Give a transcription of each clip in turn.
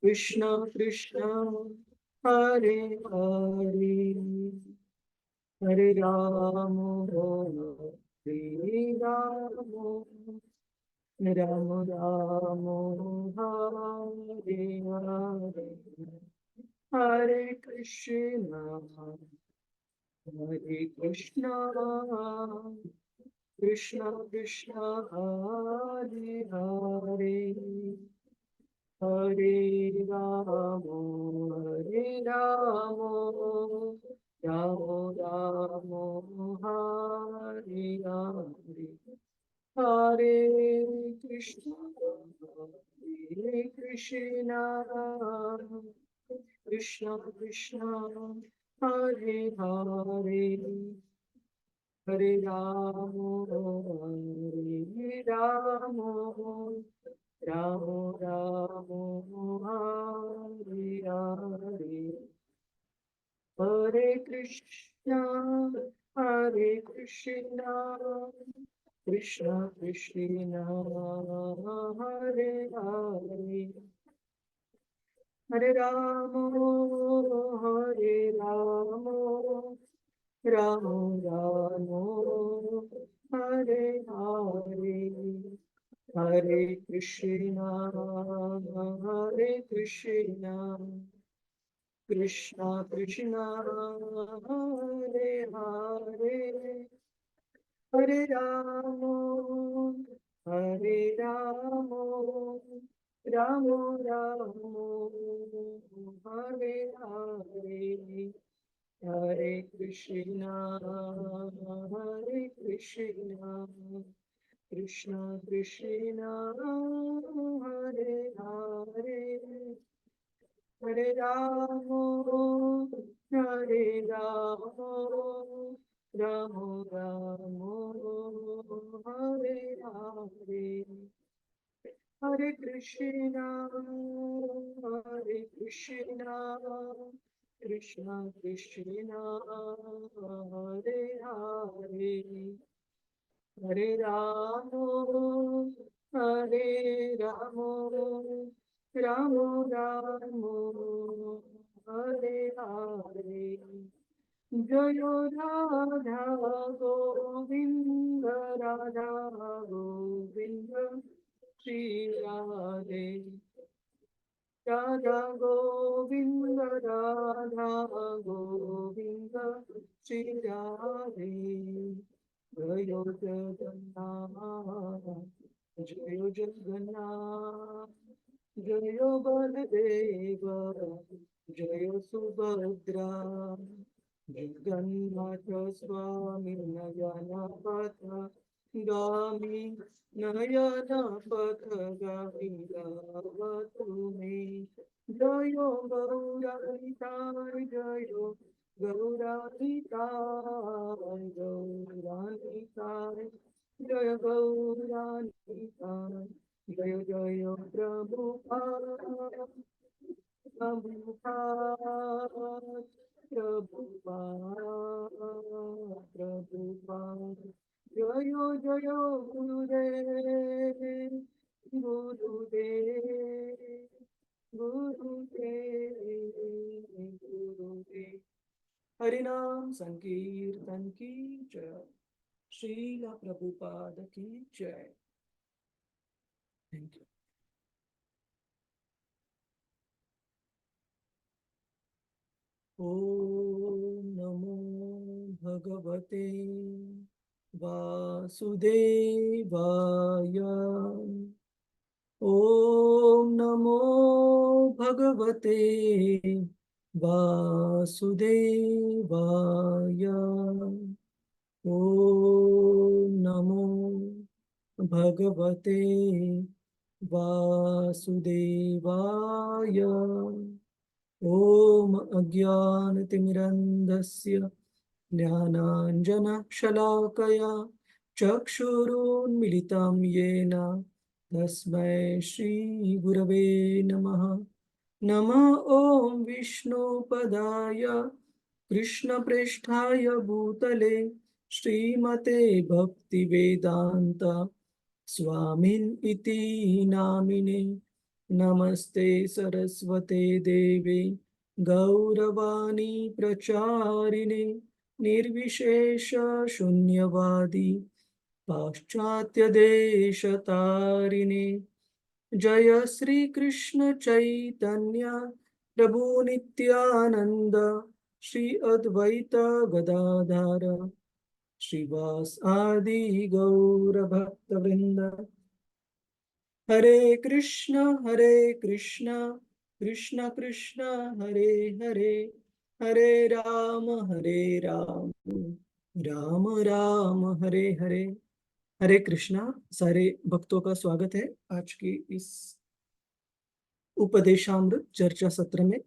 कृष्ण कृष्ण हरे हरे, हरे राम हरे राम, राम राम हरे हरे, हरे कृष्ण कृष्ण कृष्ण हरे हरे, हरे राम राम राम हरे हरे, हरे कृष्ण कृष्ण कृष्ण हरे हरे, हरे राम राम राम हरे हरे, हरे कृष्णा कृष्ण कृष्ण हरे हरे, हरे राम राम राम हरे हरे, हरे कृष्णा कृष्ण कृष्ण हरे हरे, हरे राम राम राम हरे हरे, हरे कृष्णा कृष्ण कृष्ण हरे हरे, हरे राम राम राम हरे हरे, हरे कृष्णा कृष्ण कृष्ण हरे हरे, हरे राम राम राम राम हरे हरे, जय राधा गोविंद राधा गोविंद, श्री राधे राधा गोविंद राधा गोविंद, श्री राधे, जय जगन्नाथ जय जगन्नाथ, जय बलदेव जय सुभद्रा, जगन्नाथ स्वामी नयन पथ गामी, नयन पथ गामी गावतु मे, जय गौरानिताय जय गौरानिताय गौरानिताय, जय गौरानिताय, जय जय प्रभुपाद प्रभुपाद प्रभुपाद प्रभुपाद, जय जय गुरुदेव गुरुदेव गुरुदेव गुरुदेव, हरिनाम संकीर्तन की जय, श्रील प्रभुपाद की जय। Thank you. ओम नमो भगवते वासुदेवाय, ओम नमो भगवते वासुदेवाय, ओम नमो भगवते वासुदेवाय, ओम अज्ञानतिमिरन्धस्य ज्ञानाञ्जनशलाकया चक्षुरुन्मिलितं येन तस्मै श्रीगुरवे नमः। नमः ॐ विष्णुपदाय कृष्णप्रेष्ठाय भूतले श्रीमते भक्तिवेदान्त स्वामिन् इति नामिने, नमस्ते सरस्वते देवे गौरवाणी प्रचारिणे निर्विशेष शून्यवादी पाश्चात्य देश तारिणे जय श्री कृष्ण चैतन्य प्रभु नित्यानंद श्री अद्वैत गदाधर श्रीवास आदि गौर भक्त वृंद। हरे कृष्ण कृष्ण कृष्ण हरे हरे हरे राम राम राम हरे हरे। हरे कृष्णा। सारे भक्तों का स्वागत है आज की इस उपदेशामृत चर्चा सत्र में।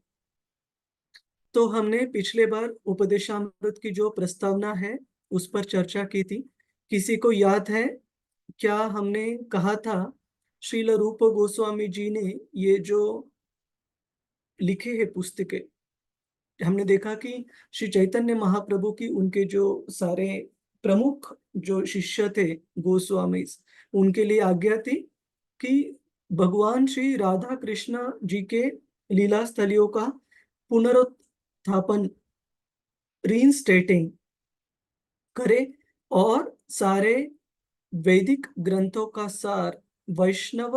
तो हमने पिछले बार उपदेशामृत की जो प्रस्तावना है उस पर चर्चा की थी। किसी को याद है क्या हमने कहा था? श्रील रूप गोस्वामी जी ने ये जो लिखे हैं पुस्तकें, हमने देखा कि श्री चैतन्य महाप्रभु की उनके जो सारे प्रमुख जो शिष्य थे गोस्वामी, उनके लिए आज्ञा थी कि भगवान श्री राधा कृष्ण जी के लीला स्थलियों का पुनरुत्थापन, रीइंस्टेटिंग करे और सारे वैदिक ग्रंथों का सार, वैष्णव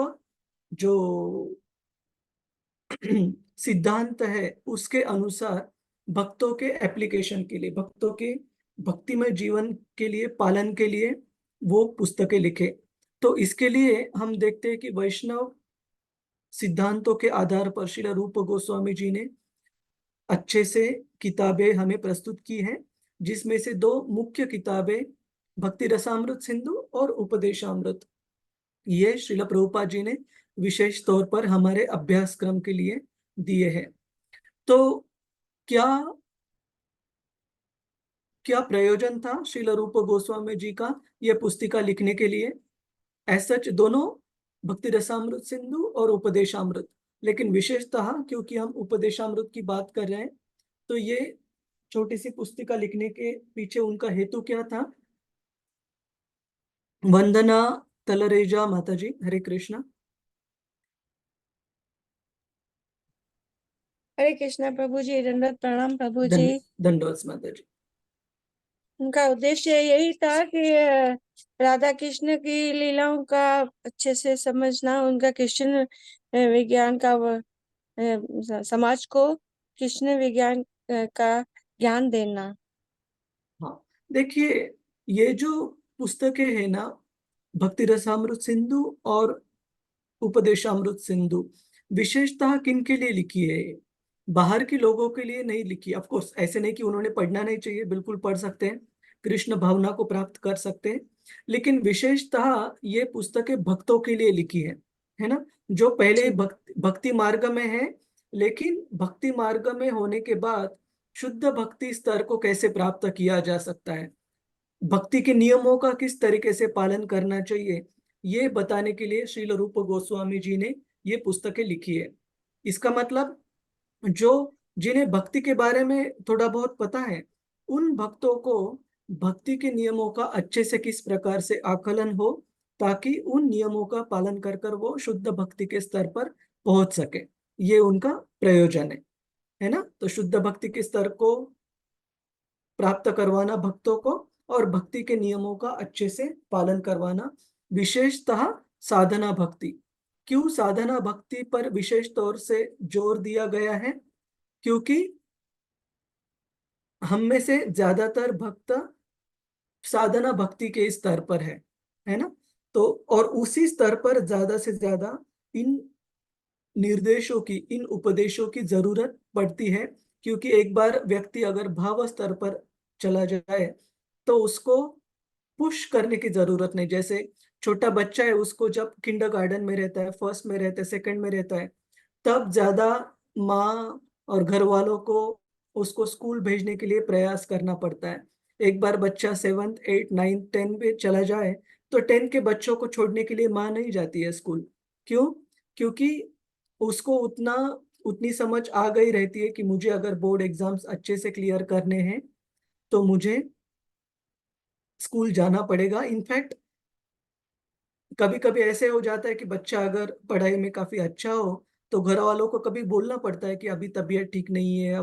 जो सिद्धांत है उसके अनुसार भक्तों के एप्लीकेशन के लिए, भक्तों के भक्तिमय जीवन के लिए, पालन के लिए वो पुस्तकें लिखे। तो इसके लिए हम देखते हैं कि वैष्णव सिद्धांतों के आधार पर श्रील रूप गोस्वामी जी ने अच्छे से किताबें हमें प्रस्तुत की हैं, जिसमें से दो मुख्य किताबें भक्ति रसामृत सिंधु और उपदेशामृत, ये श्रील प्रभुपाद जी ने विशेष तौर पर हमारे अभ्यास क्रम के लिए दिए हैं। तो क्या क्या प्रयोजन था श्रील रूप गोस्वामी जी का यह पुस्तिका लिखने के लिए? ऐसा दोनों भक्ति रसामृत सिंधु और उपदेशामृत, लेकिन विशेषतः क्योंकि हम उपदेशामृत की बात कर रहे हैं तो ये छोटी सी पुस्तिका लिखने के पीछे उनका हेतु क्या था? वंदना तलरेजा माता जी, हरे कृष्णा। हरे कृष्णा प्रभु जी, दंडवत प्रणाम प्रभु जी। दंडवत माता जी। उनका उद्देश्य यही था कि राधा कृष्ण की लीलाओं का अच्छे से समझना, उनका कृष्ण विज्ञान का समाज को कृष्ण विज्ञान का ज्ञान देना। हाँ, देखिए ये जो पुस्तकें है ना, भक्ति रसामृत सिंधु और उपदेशामृत सिंधु, विशेषतः किन के लिए लिखी है? बाहर के लोगों के लिए नहीं लिखी। ऑफ कोर्स ऐसे नहीं कि उन्होंने पढ़ना नहीं चाहिए, बिल्कुल पढ़ सकते हैं, कृष्ण भावना को प्राप्त कर सकते हैं, लेकिन विशेषतः ये पुस्तकें भक्तों के लिए लिखी है ना, जो पहले भक्ति मार्ग में है, लेकिन भक्ति मार्ग में होने के बाद शुद्ध भक्ति स्तर को कैसे प्राप्त किया जा सकता है, भक्ति के नियमों का किस तरीके से पालन करना चाहिए, ये बताने के लिए श्रील रूप गोस्वामी जी ने ये पुस्तकें लिखी है। इसका मतलब जो जिन्हें भक्ति के बारे में थोड़ा बहुत पता है, उन भक्तों को भक्ति के नियमों का अच्छे से किस प्रकार से आकलन हो, ताकि उन नियमों का पालन कर कर वो शुद्ध भक्ति के स्तर पर पहुंच सके, ये उनका प्रयोजन है ना। तो शुद्ध भक्ति के स्तर को प्राप्त करवाना भक्तों को, और भक्ति के नियमों का अच्छे से पालन करवाना, विशेषतः साधना भक्ति। क्यों साधना भक्ति पर विशेष तौर से जोर दिया गया है? क्योंकि हम में से ज्यादातर भक्त साधना भक्ति के स्तर पर है ना। तो और उसी स्तर पर ज्यादा से ज्यादा इन निर्देशों की, इन उपदेशों की जरूरत पड़ती है, क्योंकि एक बार व्यक्ति अगर भाव स्तर पर चला जाए तो उसको पुश करने की जरूरत नहीं। जैसे छोटा बच्चा है, उसको जब किंडरगार्टन में रहता है, फर्स्ट में रहता है, सेकंड में रहता है, तब ज्यादा माँ और घर वालों को उसको स्कूल भेजने के लिए प्रयास करना पड़ता है। एक बार बच्चा 7th 8th 9th 10th पे चला जाए तो 10th के बच्चों को छोड़ने के लिए माँ नहीं जाती है स्कूल। क्यों? क्योंकि उसको उतनी समझ आ गई रहती है कि मुझे अगर बोर्ड एग्जाम्स अच्छे से क्लियर करने हैं तो मुझे स्कूल जाना पड़ेगा। इनफैक्ट कभी कभी ऐसे हो जाता है कि बच्चा अगर पढ़ाई में काफी अच्छा हो तो घर वालों को कभी बोलना पड़ता है कि अभी तबीयत ठीक नहीं है,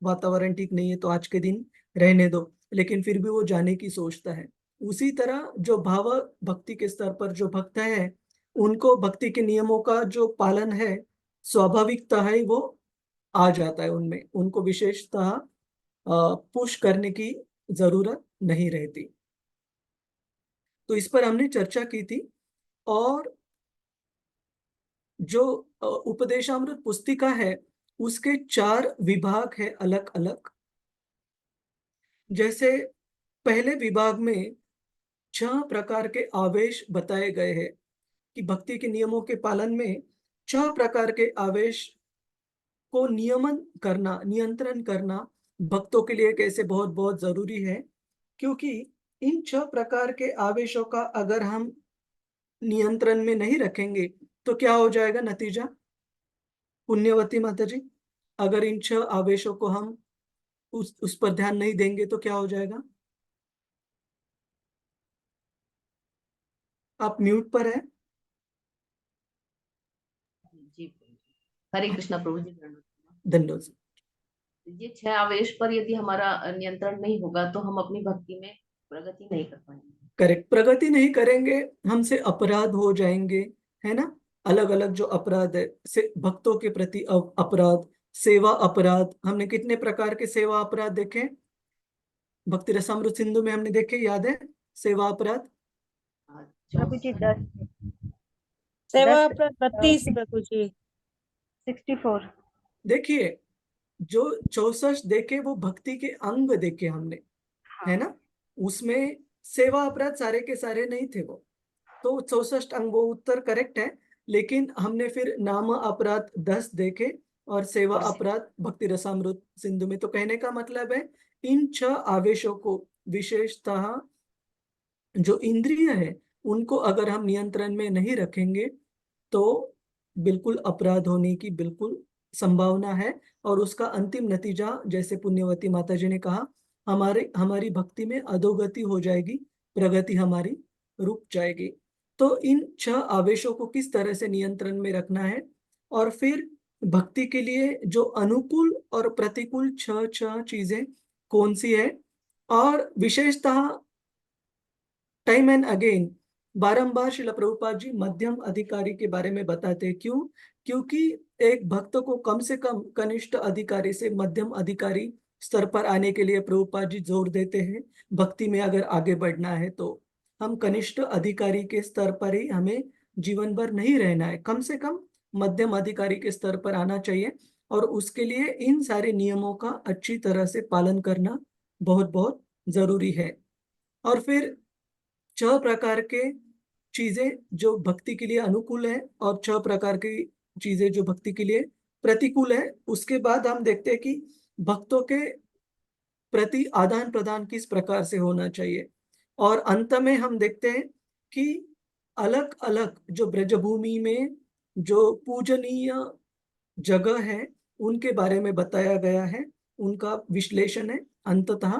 वातावरण ठीक नहीं है, तो आज के दिन रहने दो, लेकिन फिर भी वो जाने की सोचता है। उसी तरह जो भाव भक्ति के स्तर पर जो भक्त है, उनको भक्ति के नियमों का जो पालन है, स्वाभाविकता है, वो आ जाता है उनमें, उनको विशेषतः पुश करने की जरूरत नहीं रहती। तो इस पर हमने चर्चा की थी। और जो उपदेशामृत पुस्तिका है, उसके 4 विभाग है अलग अलग। जैसे पहले विभाग में 6 प्रकार के आवेश बताए गए हैं कि भक्ति के नियमों के पालन में 6 प्रकार के आवेश को नियमन करना, नियंत्रण करना भक्तों के लिए कैसे बहुत बहुत जरूरी है। क्योंकि इन 6 प्रकार के आवेशों का अगर हम नियंत्रण में नहीं रखेंगे तो क्या हो जाएगा नतीजा, पुण्यवती माता जी? अगर इन 6 आवेशों को हम उस पर ध्यान नहीं देंगे तो क्या हो जाएगा? आप म्यूट पर हैं। जी हरे कृष्णा प्रभु जी। धन्यवाद। ये 6 आवेश पर यदि हमारा नियंत्रण नहीं होगा तो हम अपनी भक्ति में प्रगति नहीं कर पाएंगे। करेक्ट, प्रगति नहीं करेंगे, हमसे अपराध हो जाएंगे, है ना? अलग अलग जो अपराध है, से भक्तों के प्रति अपराध, सेवा अपराध, हमने कितने प्रकार के सेवा अपराध देखे भक्ति रसामृत सिंधु में? हमने देखे, याद है सेवा अपराध? प्रभु जी 10 सेवा 10 अपराध 32 प्रभु जी। 64। देखिए, जो 64 देखे वो भक्ति के अंग देखे हमने, है ना? उसमें सेवा अपराध सारे के सारे नहीं थे वो, तो 64 अंग, वो उत्तर करेक्ट है। लेकिन हमने फिर नाम अपराध 10 देखे और सेवा अपराध भक्ति रसामृत सिंधु में। तो कहने का मतलब है, इन 6 आवेशों को विशेषतः जो इंद्रिय है उनको अगर हम नियंत्रण में नहीं रखेंगे तो बिल्कुल अपराध होने की बिल्कुल संभावना है। और उसका अंतिम नतीजा, जैसे पुण्यवती माता जी ने कहा, हमारी भक्ति में अधोगति हो जाएगी, प्रगति हमारी रुक जाएगी। तो इन 6 आवेशों को किस तरह से नियंत्रण में रखना है, और फिर भक्ति के लिए जो अनुकूल और प्रतिकूल 6 चीजें कौन सी है, और विशेषतः टाइम एंड अगेन बारंबार श्रील प्रभुपाद जी मध्यम अधिकारी के बारे में बताते हैं। क्यों? क्योंकि एक भक्त को कम से कम कनिष्ठ अधिकारी से मध्यम अधिकारी स्तर पर आने के लिए प्रभुपाद जी जोर देते हैं। भक्ति में अगर आगे बढ़ना है तो हम कनिष्ठ अधिकारी के स्तर पर ही हमें जीवन भर नहीं रहना है, कम से कम मध्यम अधिकारी के स्तर पर आना चाहिए। और उसके लिए इन सारे नियमों का अच्छी तरह से पालन करना बहुत बहुत जरूरी है। और फिर 6 प्रकार के चीजें जो भक्ति के लिए अनुकूल है और 6 प्रकार की चीजें जो भक्ति के लिए प्रतिकूल है। उसके बाद हम देखते हैं कि भक्तों के प्रति आदान प्रदान किस प्रकार से होना चाहिए। और अंत में हम देखते हैं कि अलग अलग जो ब्रजभूमि में जो पूजनीय जगह है उनके बारे में बताया गया है, उनका विश्लेषण है। अंततः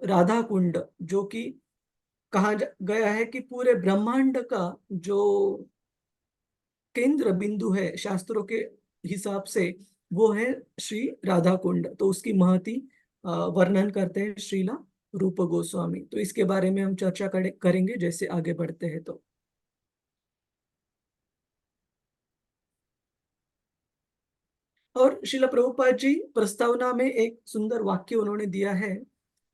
राधा कुंड, जो कि कहा गया है कि पूरे ब्रह्मांड का जो केंद्र बिंदु है शास्त्रों के हिसाब से, वो है श्री राधा कुंड। तो उसकी महती वर्णन करते हैं श्रीला रूप गोस्वामी। तो इसके बारे में हम चर्चा करेंगे जैसे आगे बढ़ते हैं। तो और श्रीला प्रभुपाद जी प्रस्तावना में एक सुंदर वाक्य उन्होंने दिया है,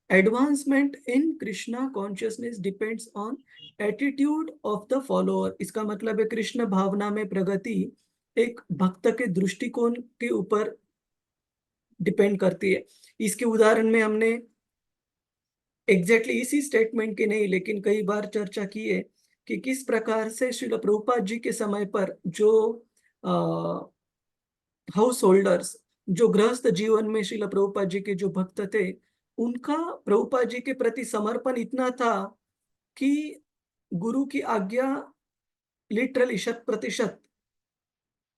advancement in Krishna consciousness depends on attitude of the follower. इसका मतलब है कृष्ण भावना में प्रगति एक भक्त के दृष्टिकोण के ऊपर डिपेंड करती है। इसके उदाहरण में हमने एग्जैक्टली इसी स्टेटमेंट के नहीं, लेकिन कई बार चर्चा की है कि किस प्रकार से श्रील प्रभुपाद जी के समय पर जो हाउस होल्डर्स, जो गृहस्थ जीवन में श्रील प्रभुपाद जी के जो भक्त थे, उनका प्रभुपाद जी के प्रति समर्पण इतना था कि गुरु की आज्ञा लिटरली 100%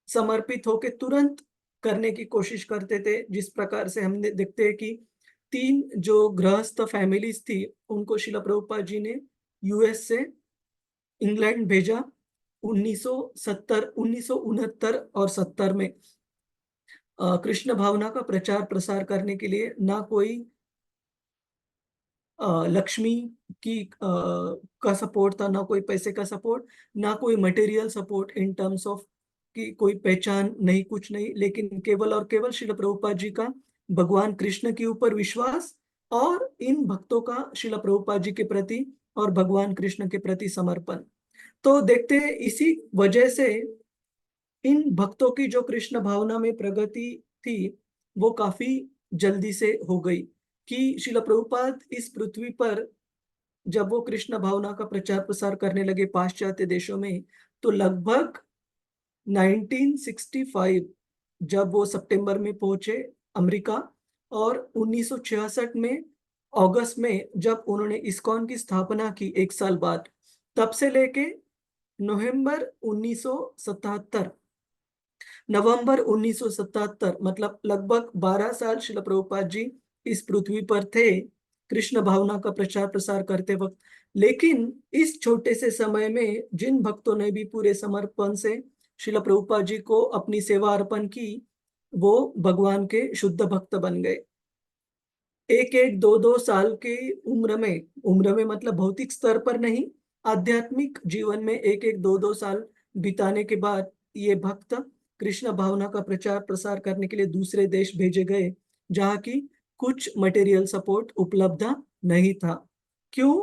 समर्पित होके तुरंत करने की कोशिश करते थे। जिस प्रकार से हमने देखते हैं कि 3 जो गृहस्थ फैमिलीज थी, उनको श्रील प्रभुपाद जी ने यूएस से इंग्लैंड भेजा 1970, 1969 और 70 में कृष्ण भावना का प्रचार प्रसार करने के लिए ना कोई लक्ष्मी की का सपोर्ट था, ना कोई पैसे का सपोर्ट, ना कोई material support in terms of कि कोई पहचान नहीं, कुछ नहीं, लेकिन केवल और केवल श्रील प्रभुपाद जी का भगवान कृष्ण के ऊपर विश्वास और इन भक्तों का श्रील प्रभुपाद जी के प्रति और भगवान कृष्ण के प्रति समर्पण। तो देखते हैं इसी वजह से इन भक्तों की जो कृष्ण भावना में प्रगति थी वो काफी जल्दी से हो गई कि श्रील प्रभुपाद इस पृथ्वी पर जब वो कृष्ण भावना का प्रचार प्रसार करने लगे पाश्चात्य देशों में, तो लगभग 1965 जब वो सितंबर में पहुंचे अमेरिका, और 1966 में अगस्त में जब उन्होंने इस्कॉन की स्थापना की एक साल बाद, तब से लेके नवंबर 1977 नवंबर 1977 मतलब लगभग 12 साल श्रील प्रभुपाद जी इस पृथ्वी पर थे कृष्ण भावना का प्रचार प्रसार करते वक्त। लेकिन इस छोटे से समय में जिन भक्तों ने भी पूरे समर्पण से श्रील प्रभुपाद जी को अपनी सेवा अर्पण की, वो भगवान के शुद्ध भक्त बन गए। एक एक दो दो साल की उम्र में मतलब भौतिक स्तर पर नहीं, आध्यात्मिक जीवन में एक एक दो दो साल बिताने के बाद ये भक्त कृष्ण भावना का प्रचार प्रसार करने के लिए दूसरे देश भेजे गए जहाँ की कुछ मटेरियल सपोर्ट उपलब्ध नहीं था। क्यों?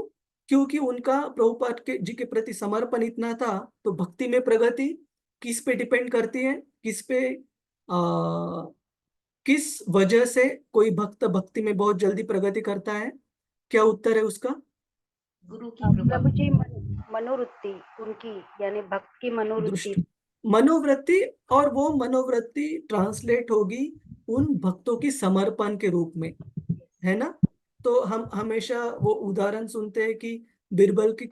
क्योंकि उनका प्रभुपाद के जी के प्रति समर्पण इतना था। तो भक्ति में प्रगति किस पे डिपेंड करती है, किस वजह से कोई भक्त भक्ति में बहुत जल्दी प्रगति करता है? क्या उत्तर है उसका? गुरु की कृपा। प्रभु जी मनोवृत्ति उनकी, यानी भक्त की मनोवृत्ति। दृष्टि, मनोवृत्ति, और वो मनोवृत्ति ट्रांसलेट होगी उन भक्तों की समर्पण के रूप में, है ना? तो हम हमेशा वो उदाहरण सुनते हैं कि बिरबल की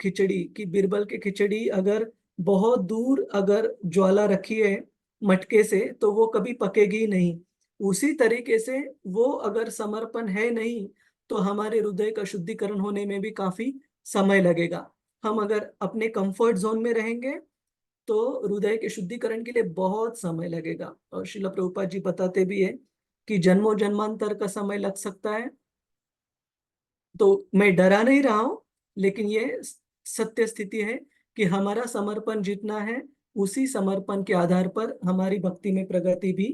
खिचड़ी अगर बहुत दूर अगर ज्वाला रखी है मटके से तो वो कभी पकेगी ही नहीं। उसी तरीके से वो अगर समर्पण है नहीं तो हमारे हृदय का शुद्धिकरण होने में भी काफी समय लगेगा। हम अगर अपने कंफर्ट जोन में रहेंगे तो हृदय के शुद्धिकरण के लिए बहुत समय लगेगा। और श्रील प्रभुपाद जी बताते भी है कि जन्मों जन्मांतर का समय लग सकता है। तो मैं डरा नहीं रहा हूं, लेकिन ये सत्य स्थिति है कि हमारा समर्पण जितना है उसी समर्पण के आधार पर हमारी भक्ति में प्रगति भी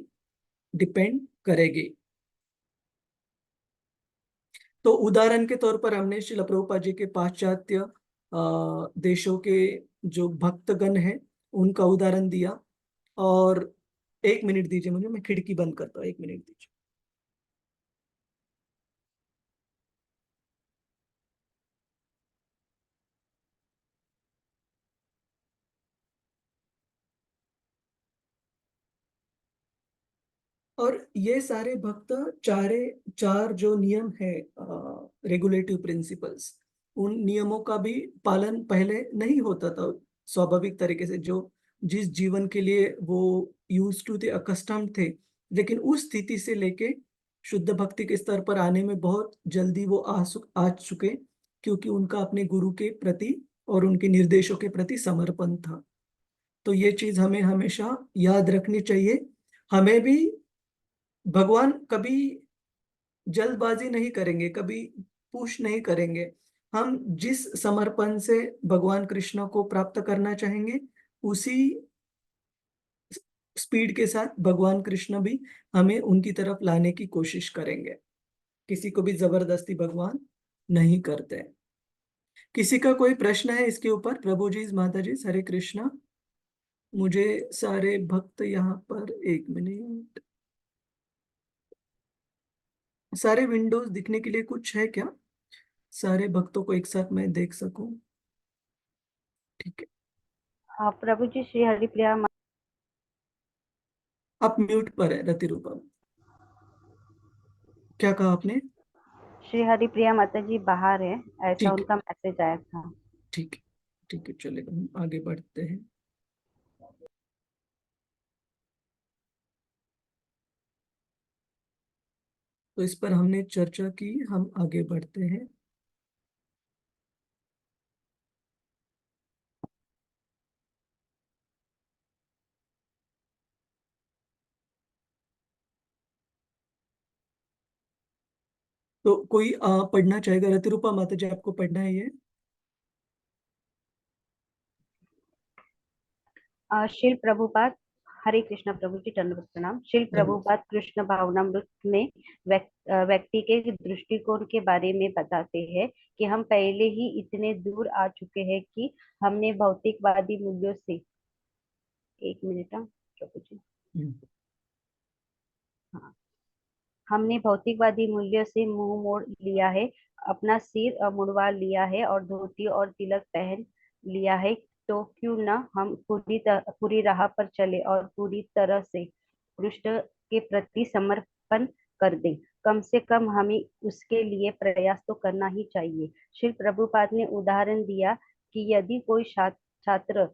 डिपेंड करेगी। तो उदाहरण के तौर पर हमने श्रील प्रभुपाद जी के पाश्चात्य देशों के जो भक्तगण हैं उनका उदाहरण दिया। और 1 मिनट दीजिए मुझे, मैं खिड़की बंद करता हूँ, 1 मिनट दीजिए। और ये सारे भक्त चार जो नियम है, रेगुलेटिव प्रिंसिपल्स, उन नियमों का भी पालन पहले नहीं होता था स्वाभाविक तरीके से, जो जिस जीवन के लिए वो यूज टू थे, अकस्टम थे। लेकिन उस स्थिति से लेके शुद्ध भक्ति के स्तर पर आने में बहुत जल्दी वो आ चुके, क्योंकि उनका अपने गुरु के प्रति और उनके निर्देशों के प्रति समर्पण था। तो ये चीज हमें हमेशा याद रखनी चाहिए। हमें भी भगवान कभी जल्दबाजी नहीं करेंगे, कभी पुश नहीं करेंगे। हम जिस समर्पण से भगवान कृष्ण को प्राप्त करना चाहेंगे उसी स्पीड के साथ भगवान कृष्ण भी हमें उनकी तरफ लाने की कोशिश करेंगे। किसी को भी जबरदस्ती भगवान नहीं करते। किसी का कोई प्रश्न है इसके ऊपर? प्रभु जी, माता जी, हरे कृष्णा। मुझे सारे भक्त यहाँ पर, 1 मिनट, सारे विंडोज दिखने के लिए कुछ है क्या? सारे भक्तों को एक साथ मैं देख सकूं? ठीक है। प्रभु जी श्री हरिप्रिया आप म्यूट पर है रति रूपम। क्या कहा आपने? श्री हरिप्रिया माता जी बाहर है, ऐसा ठीक है, उनका मैसेज आया था। ठीक है, ठीक है, चलेगा, हम आगे बढ़ते हैं। तो इस पर हमने चर्चा की, हम आगे बढ़ते हैं। तो कोई पढ़ना चाहेगा? रतिरूपा माता जी, आपको पढ़ना है ये? शिल प्रभुपाद, हरे कृष्णा प्रभु जी, दंडवत प्रणाम। शिल धन्यवाद। प्रभुपाद कृष्ण भावनामृत में व्यक्ति के दृष्टिकोण के बारे में बताते हैं कि हम पहले ही इतने दूर आ चुके हैं कि हमने भौतिकवादी मूल्यों से, एक मिनट प्रभु जी, हम्म, हाँ, हमने भौतिकवादी मूल्यों से मुंह मोड़ लिया है, अपना सिर मुड़वा लिया है और धोती और तिलक पहन लिया है। तो क्यों न हम पूरी राह पर चले और पूरी तरह से कृष्ण के प्रति समर्पण कर दें। कम से कम हमें उसके लिए प्रयास तो करना ही चाहिए। श्री प्रभुपाद ने उदाहरण दिया कि यदि कोई छात्र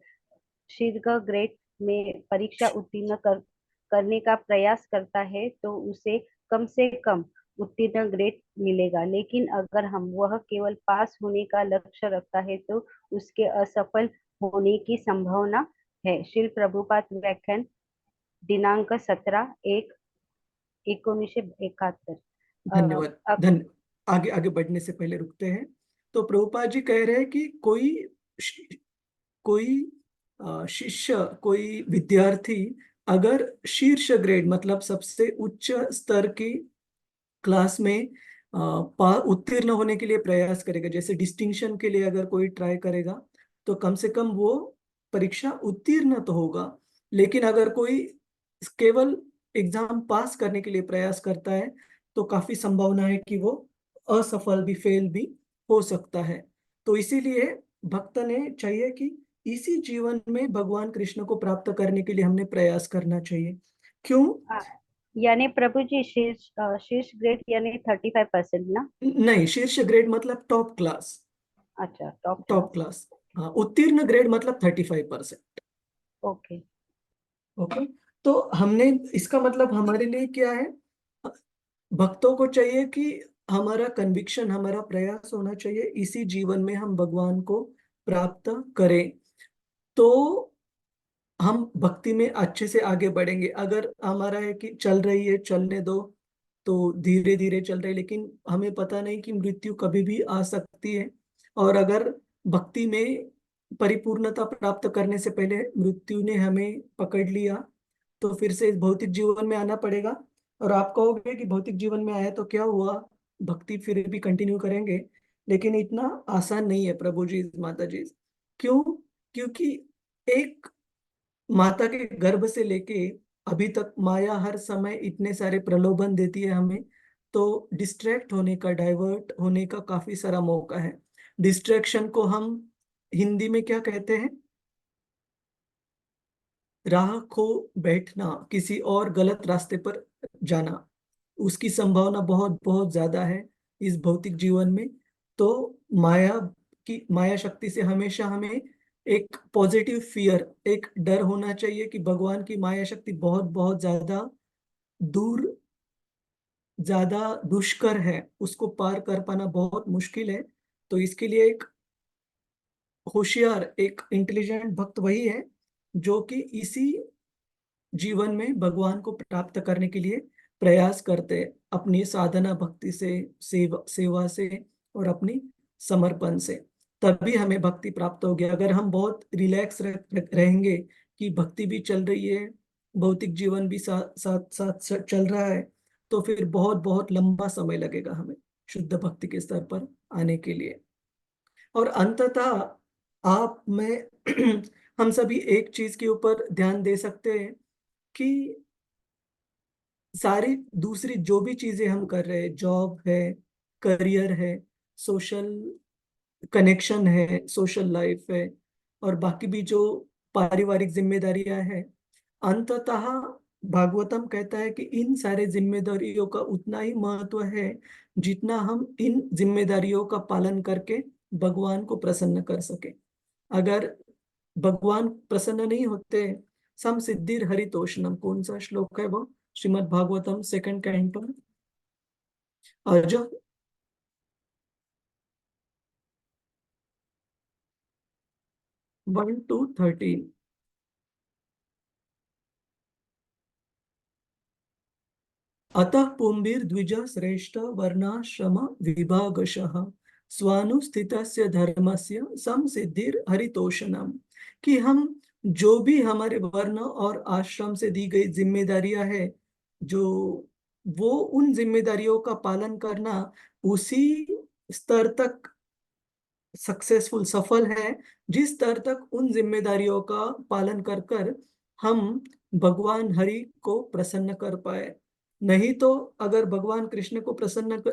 शीर्ष ग्रेड में परीक्षा उत्तीर्ण करने का प्रयास करता है तो उसे कम से कम उत्तीर्ण ग्रेड मिलेगा, लेकिन अगर हम वह केवल पास होने का लक्ष्य रखता है तो उसके असफल होने की संभावना है। श्री प्रभुपाद व्याख्यान दिनांक 17/1/1971। धन्यवाद। आगे आगे बढ़ने से पहले रुकते हैं। तो प्रभुपाद जी कह रहे हैं कि कोई शिष्य, कोई विद्यार्थी अगर शीर्ष ग्रेड मतलब सबसे उच्च स्तर की क्लास में उत्तीर्ण होने के लिए प्रयास करेगा, जैसे डिस्टिंक्शन के लिए अगर कोई ट्राई करेगा तो कम से कम वो परीक्षा उत्तीर्ण तो होगा। लेकिन अगर कोई केवल एग्जाम पास करने के लिए प्रयास करता है तो काफी संभावना है कि वो असफल भी, फेल भी हो सकता है। तो इसीलिए भक्त ने चाहिए कि इसी जीवन में भगवान कृष्ण को प्राप्त करने के लिए हमने प्रयास करना चाहिए। क्यों? यानी प्रभु जी शीर्ष ग्रेड यानी 35% ना? नहीं, शीर्ष ग्रेड मतलब टॉप क्लास। अच्छा, टॉप टॉप क्लास। क्लास, हाँ। उत्तीर्ण ग्रेड मतलब 35%। ओके। ओके। तो हमने, इसका मतलब हमारे लिए क्या है? भक्तों को चाहिए कि हमारा कन्विक्शन, हमारा प्रयास होना चाहिए इसी जीवन में हम भगवान को प्राप्त करें। तो हम भक्ति में अच्छे से आगे बढ़ेंगे। अगर हमारा है कि चल रही है, चलने दो, तो धीरे धीरे चल रही है, लेकिन हमें पता नहीं कि मृत्यु कभी भी आ सकती है। और अगर भक्ति में परिपूर्णता प्राप्त करने से पहले मृत्यु ने हमें पकड़ लिया तो फिर से इस भौतिक जीवन में आना पड़ेगा। और आप कहोगे कि भौतिक जीवन में आया तो क्या हुआ, भक्ति फिर भी कंटिन्यू करेंगे। लेकिन इतना आसान नहीं है प्रभु जी, माता जी। क्यों? क्योंकि एक माता के गर्भ से लेके अभी तक माया हर समय इतने सारे प्रलोभन देती है हमें। तो डिस्ट्रैक्ट होने का, डाइवर्ट होने का काफी सारा मौका है। डिस्ट्रैक्शन को हम हिंदी में क्या कहते हैं? राह खो बैठना, किसी और गलत रास्ते पर जाना। उसकी संभावना बहुत बहुत ज्यादा है इस भौतिक जीवन में। तो माया माया शक्ति से हमेशा हमें एक पॉजिटिव फियर, एक डर होना चाहिए कि भगवान की माया शक्ति बहुत बहुत दूर ज्यादा दुष्कर है, उसको पार कर पाना बहुत मुश्किल है। तो इसके लिए एक होशियार, एक इंटेलिजेंट भक्त वही है जो कि इसी जीवन में भगवान को प्राप्त करने के लिए प्रयास करते हैं, अपनी साधना भक्ति से, सेवा से और अपनी समर्पण से। तभी हमें भक्ति प्राप्त होगी। अगर हम बहुत रिलैक्स रहेंगे कि भक्ति भी चल रही है, भौतिक जीवन भी साथ साथ साथ चल रहा है, तो फिर बहुत बहुत लंबा समय लगेगा हमें शुद्ध भक्ति के स्तर पर आने के लिए। और अंततः आप में हम सभी एक चीज के ऊपर ध्यान दे सकते हैं कि सारी दूसरी जो भी चीजें हम कर रहे हैं, जॉब है, करियर है, सोशल कनेक्शन है, सोशल लाइफ है, और बाकी भी जो पारिवारिक जिम्मेदारियां हैं, अंततः भागवतम कहता है कि इन सारे जिम्मेदारियों का उतना ही महत्व है जितना हम इन जिम्मेदारियों का पालन करके भगवान को प्रसन्न कर सके। अगर भगवान प्रसन्न नहीं होते, सम सिद्धिर हरितोषणम, कौन सा श्लोक है वो? श्रीमद् भागवतम सेकंड कैंटो, और जो 1 to 13। अतः पुंभिर्द्विज श्रेष्ठ वर्णाश्रम विभागशः स्वानुस्थितस्य धर्मस्य संसिद्धिर हरितोषणम। कि हम जो भी हमारे वर्ण और आश्रम से दी गई जिम्मेदारियां है, जो वो उन जिम्मेदारियों का पालन करना उसी स्तर तक सक्सेसफुल सफल है जिस स्तर तक उन जिम्मेदारियों का पालन कर कर हम भगवान हरि को प्रसन्न कर पाए। नहीं तो अगर भगवान कृष्ण को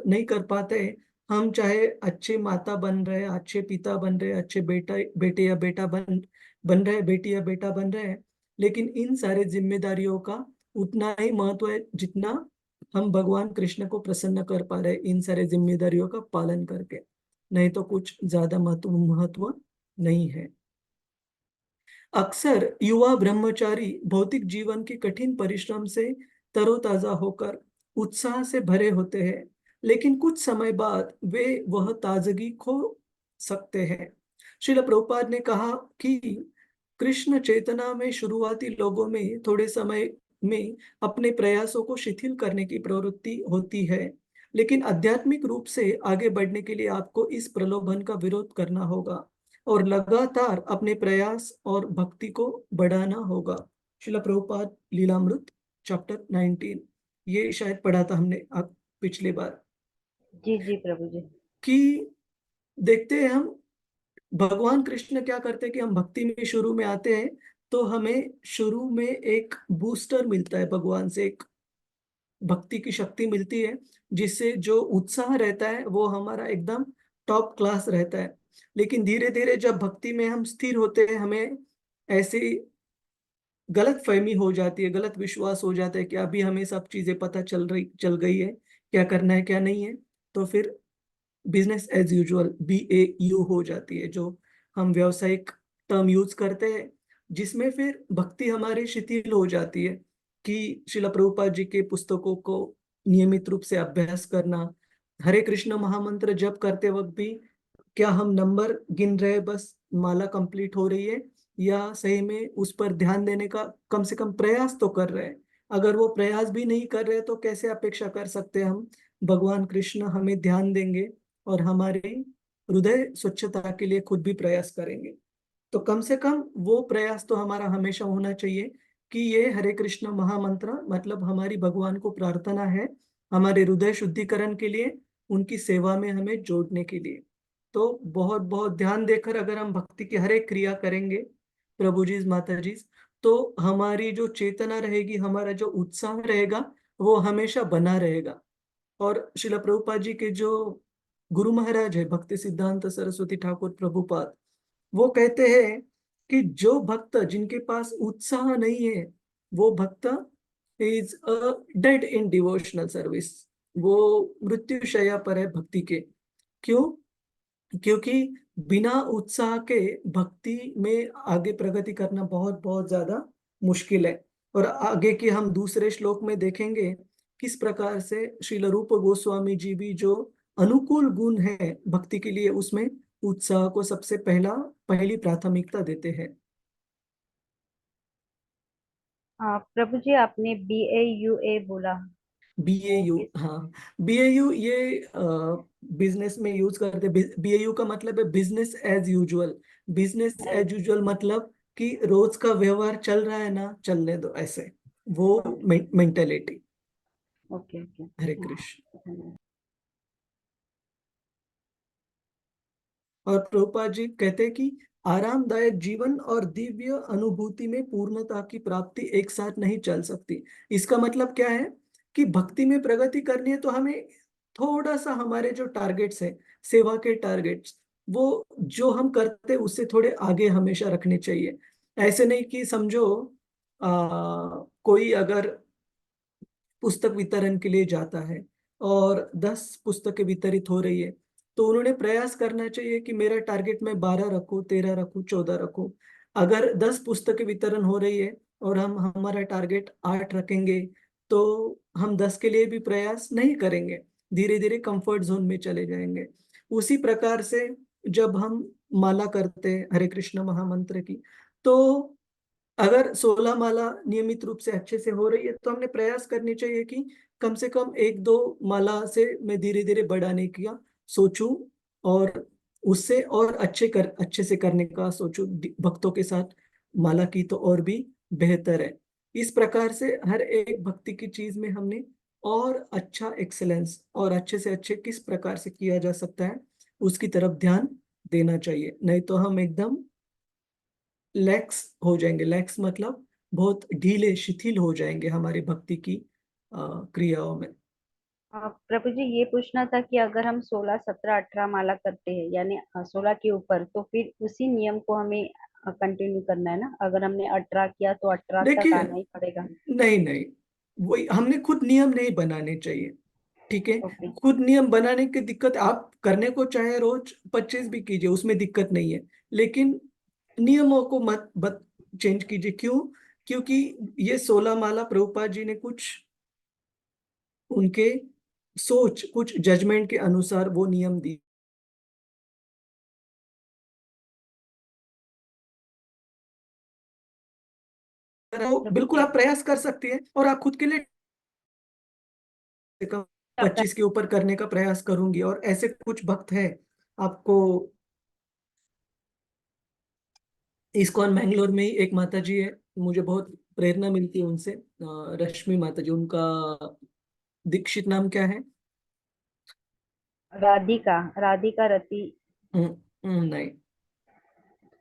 नहीं कर पाते, हम चाहे अच्छे माता बन रहे, अच्छे पिता बन रहे, अच्छे बेटे या बेटा बन रहे, बेटी या बेटा बन रहे, लेकिन इन सारे जिम्मेदारियों का उतना ही महत्व है जितना हम भगवान कृष्ण को प्रसन्न कर पा रहे इन सारे जिम्मेदारियों का पालन करके। नहीं तो कुछ ज्यादा महत्व नहीं है। अक्सर युवा ब्रह्मचारी भौतिक जीवन के कठिन परिश्रम से तरोताजा होकर उत्साह से भरे होते हैं, लेकिन कुछ समय बाद वे वह ताजगी खो सकते हैं। श्रील प्रभुपाद ने कहा कि कृष्ण चेतना में शुरुआती लोगों में थोड़े समय में अपने प्रयासों को शिथिल करने की प्रवृत्ति होती है, लेकिन आध्यात्मिक रूप से आगे बढ़ने के लिए आपको इस प्रलोभन का विरोध करना होगा और लगातार अपने प्रयास और भक्ति को बढ़ाना होगा। श्रील प्रभुपाद लीलामृत चैप्टर 19, ये शायद पढ़ा था हमने आप पिछले बार। जी जी प्रभु जी। कि देखते हैं हम भगवान कृष्ण क्या करते हैं कि हम भक्ति में शुरू में आते हैं तो हमें शुरू में एक बूस्टर मिलता है भगवान से, एक भक्ति की शक्ति मिलती है जिससे जो उत्साह रहता है वो हमारा एकदम टॉप क्लास रहता है। लेकिन धीरे धीरे जब भक्ति में हम स्थिर होते हैं, हमें ऐसी गलत फहमी हो जाती है, गलत विश्वास हो जाता है कि अभी हमें सब चीजें पता चल गई है, क्या करना है क्या नहीं है, तो फिर बिजनेस एज यूजुअल BAU हो जाती है, जो हम व्यावसायिक टर्म यूज करते हैं, जिसमें फिर भक्ति हमारी शिथिल हो जाती है। कि श्रील प्रभुपाद जी के पुस्तकों को नियमित रूप से अभ्यास करना, हरे कृष्ण महामंत्र जप करते वक्त भी क्या हम नंबर गिन रहे, बस माला कंप्लीट हो रही है, या सही में उस पर ध्यान देने का कम से कम प्रयास तो कर रहे हैं। अगर वो प्रयास भी नहीं कर रहे तो कैसे अपेक्षा कर सकते हैं हम भगवान कृष्ण हमें ध्यान देंगे और हमारे हृदय स्वच्छता के लिए खुद भी प्रयास करेंगे। तो कम से कम वो प्रयास तो हमारा हमेशा होना चाहिए कि ये हरे कृष्ण महामंत्र मतलब हमारी भगवान को प्रार्थना है हमारे हृदय शुद्धिकरण के लिए, उनकी सेवा में हमें जोड़ने के लिए। तो बहुत बहुत ध्यान देकर अगर हम भक्ति की हर एक क्रिया करेंगे प्रभु जी माता जी, तो हमारी जो चेतना रहेगी, हमारा जो उत्साह रहेगा वो हमेशा बना रहेगा। और श्रील प्रभुपाद जी के जो गुरु महाराज है भक्ति सिद्धांत सरस्वती ठाकुर प्रभुपाद, वो कहते हैं कि जो भक्त जिनके पास उत्साह नहीं है वो भक्त is a dead in devotional service, वो मृत्युशैया पर है भक्ति के। क्यों? क्योंकि बिना उत्साह के भक्ति में आगे प्रगति करना बहुत बहुत ज्यादा मुश्किल है। और आगे के हम दूसरे श्लोक में देखेंगे किस प्रकार से श्रील रूप गोस्वामी जी भी जो अनुकूल गुण है भक्ति के लिए उसमें उत्साह को सबसे पहली प्राथमिकता देते हैं। प्रभु जी आपने BAUA बोला, वो BAU, किस? हाँ BAU ये बिजनेस में यूज करते। BAU का मतलब है business as usual. Business as usual मतलब कि रोज का व्यवहार चल रहा है ना, चलने दो, ऐसे वो mentality. Okay okay. Hare Krishna. धन्यवाद। और प्रभुपाद जी कहते हैं कि आरामदायक जीवन और दिव्य अनुभूति में पूर्णता की प्राप्ति एक साथ नहीं चल सकती। इसका मतलब क्या है कि भक्ति में प्रगति करनी है तो हमें थोड़ा सा हमारे जो टारगेट्स है, सेवा के टारगेट्स, वो जो हम करते हैं उससे थोड़े आगे हमेशा रखने चाहिए। ऐसे नहीं कि समझो कोई अगर पुस्तक वितरण के लिए जाता है और 10 पुस्तकें वितरित हो रही है, तो उन्होंने प्रयास करना चाहिए कि मेरा टारगेट मैं 12 रखूं, 13 रखूं, 14 रखूं। अगर 10 पुस्तकें वितरण हो रही है और हम हमारा टारगेट 8 रखेंगे तो हम 10 के लिए भी प्रयास नहीं करेंगे, धीरे धीरे कंफर्ट जोन में चले जाएंगे। उसी प्रकार से जब हम माला करते हैं हरे कृष्ण महामंत्र की, तो अगर 16 माला नियमित रूप से अच्छे से हो रही है तो हमने प्रयास करनी चाहिए कि कम से कम 1-2 माला से मैं धीरे धीरे बढ़ाने का सोचूं, और उससे और अच्छे से करने का सोचूं भक्तों के साथ माला की, तो और भी बेहतर है। इस प्रकार से हर एक भक्ति की चीज में हमने और अच्छा एक्सेलेंस और अच्छे से अच्छे किस प्रकार से किया जा सकता है उसकी तरफ ध्यान देना चाहिए, नहीं तो हम एकदम लैक्स हो जाएंगे। लैक्स मतलब बहुत ढीले शिथिल हो जाएंगे हमारी भक्ति की क्रियाओं में। प्रभु जी, ये पूछना था कि अगर हम 16, 17, 18 माला करते हैं, यानी 16 के ऊपर, तो फिर उसी नियम को हमें कंटिन्यू करना है ना? अगर हमने 18 किया तो 18 तक देखिए, आना ही पड़ेगा। नहीं नहीं, वही हमने खुद नियम नहीं बनाने चाहिए, ठीक है। ओके। खुद नियम बनाने की दिक्कत, आप करने को चाहे रोज 25 भी कीजिए, उसमें दिक्कत नहीं है, लेकिन नियमों को मत चेंज कीजिए। क्यों? क्योंकि ये 16 माला प्रभुपाद जी ने कुछ उनके सोच, कुछ जजमेंट के अनुसार वो नियम दी। तो प्रभु बिल्कुल जी, आप प्रयास कर सकती हैं, और आप खुद के लिए कम आपका 25 के ऊपर करने का प्रयास करूंगी। और ऐसे कुछ भक्त हैं आपको, इस्कॉन मैंगलोर में ही एक माता जी है, मुझे बहुत प्रेरणा मिलती है उनसे, रश्मि माता जी। उनका दीक्षित नाम क्या है? राधिका, राधिका रति। नहीं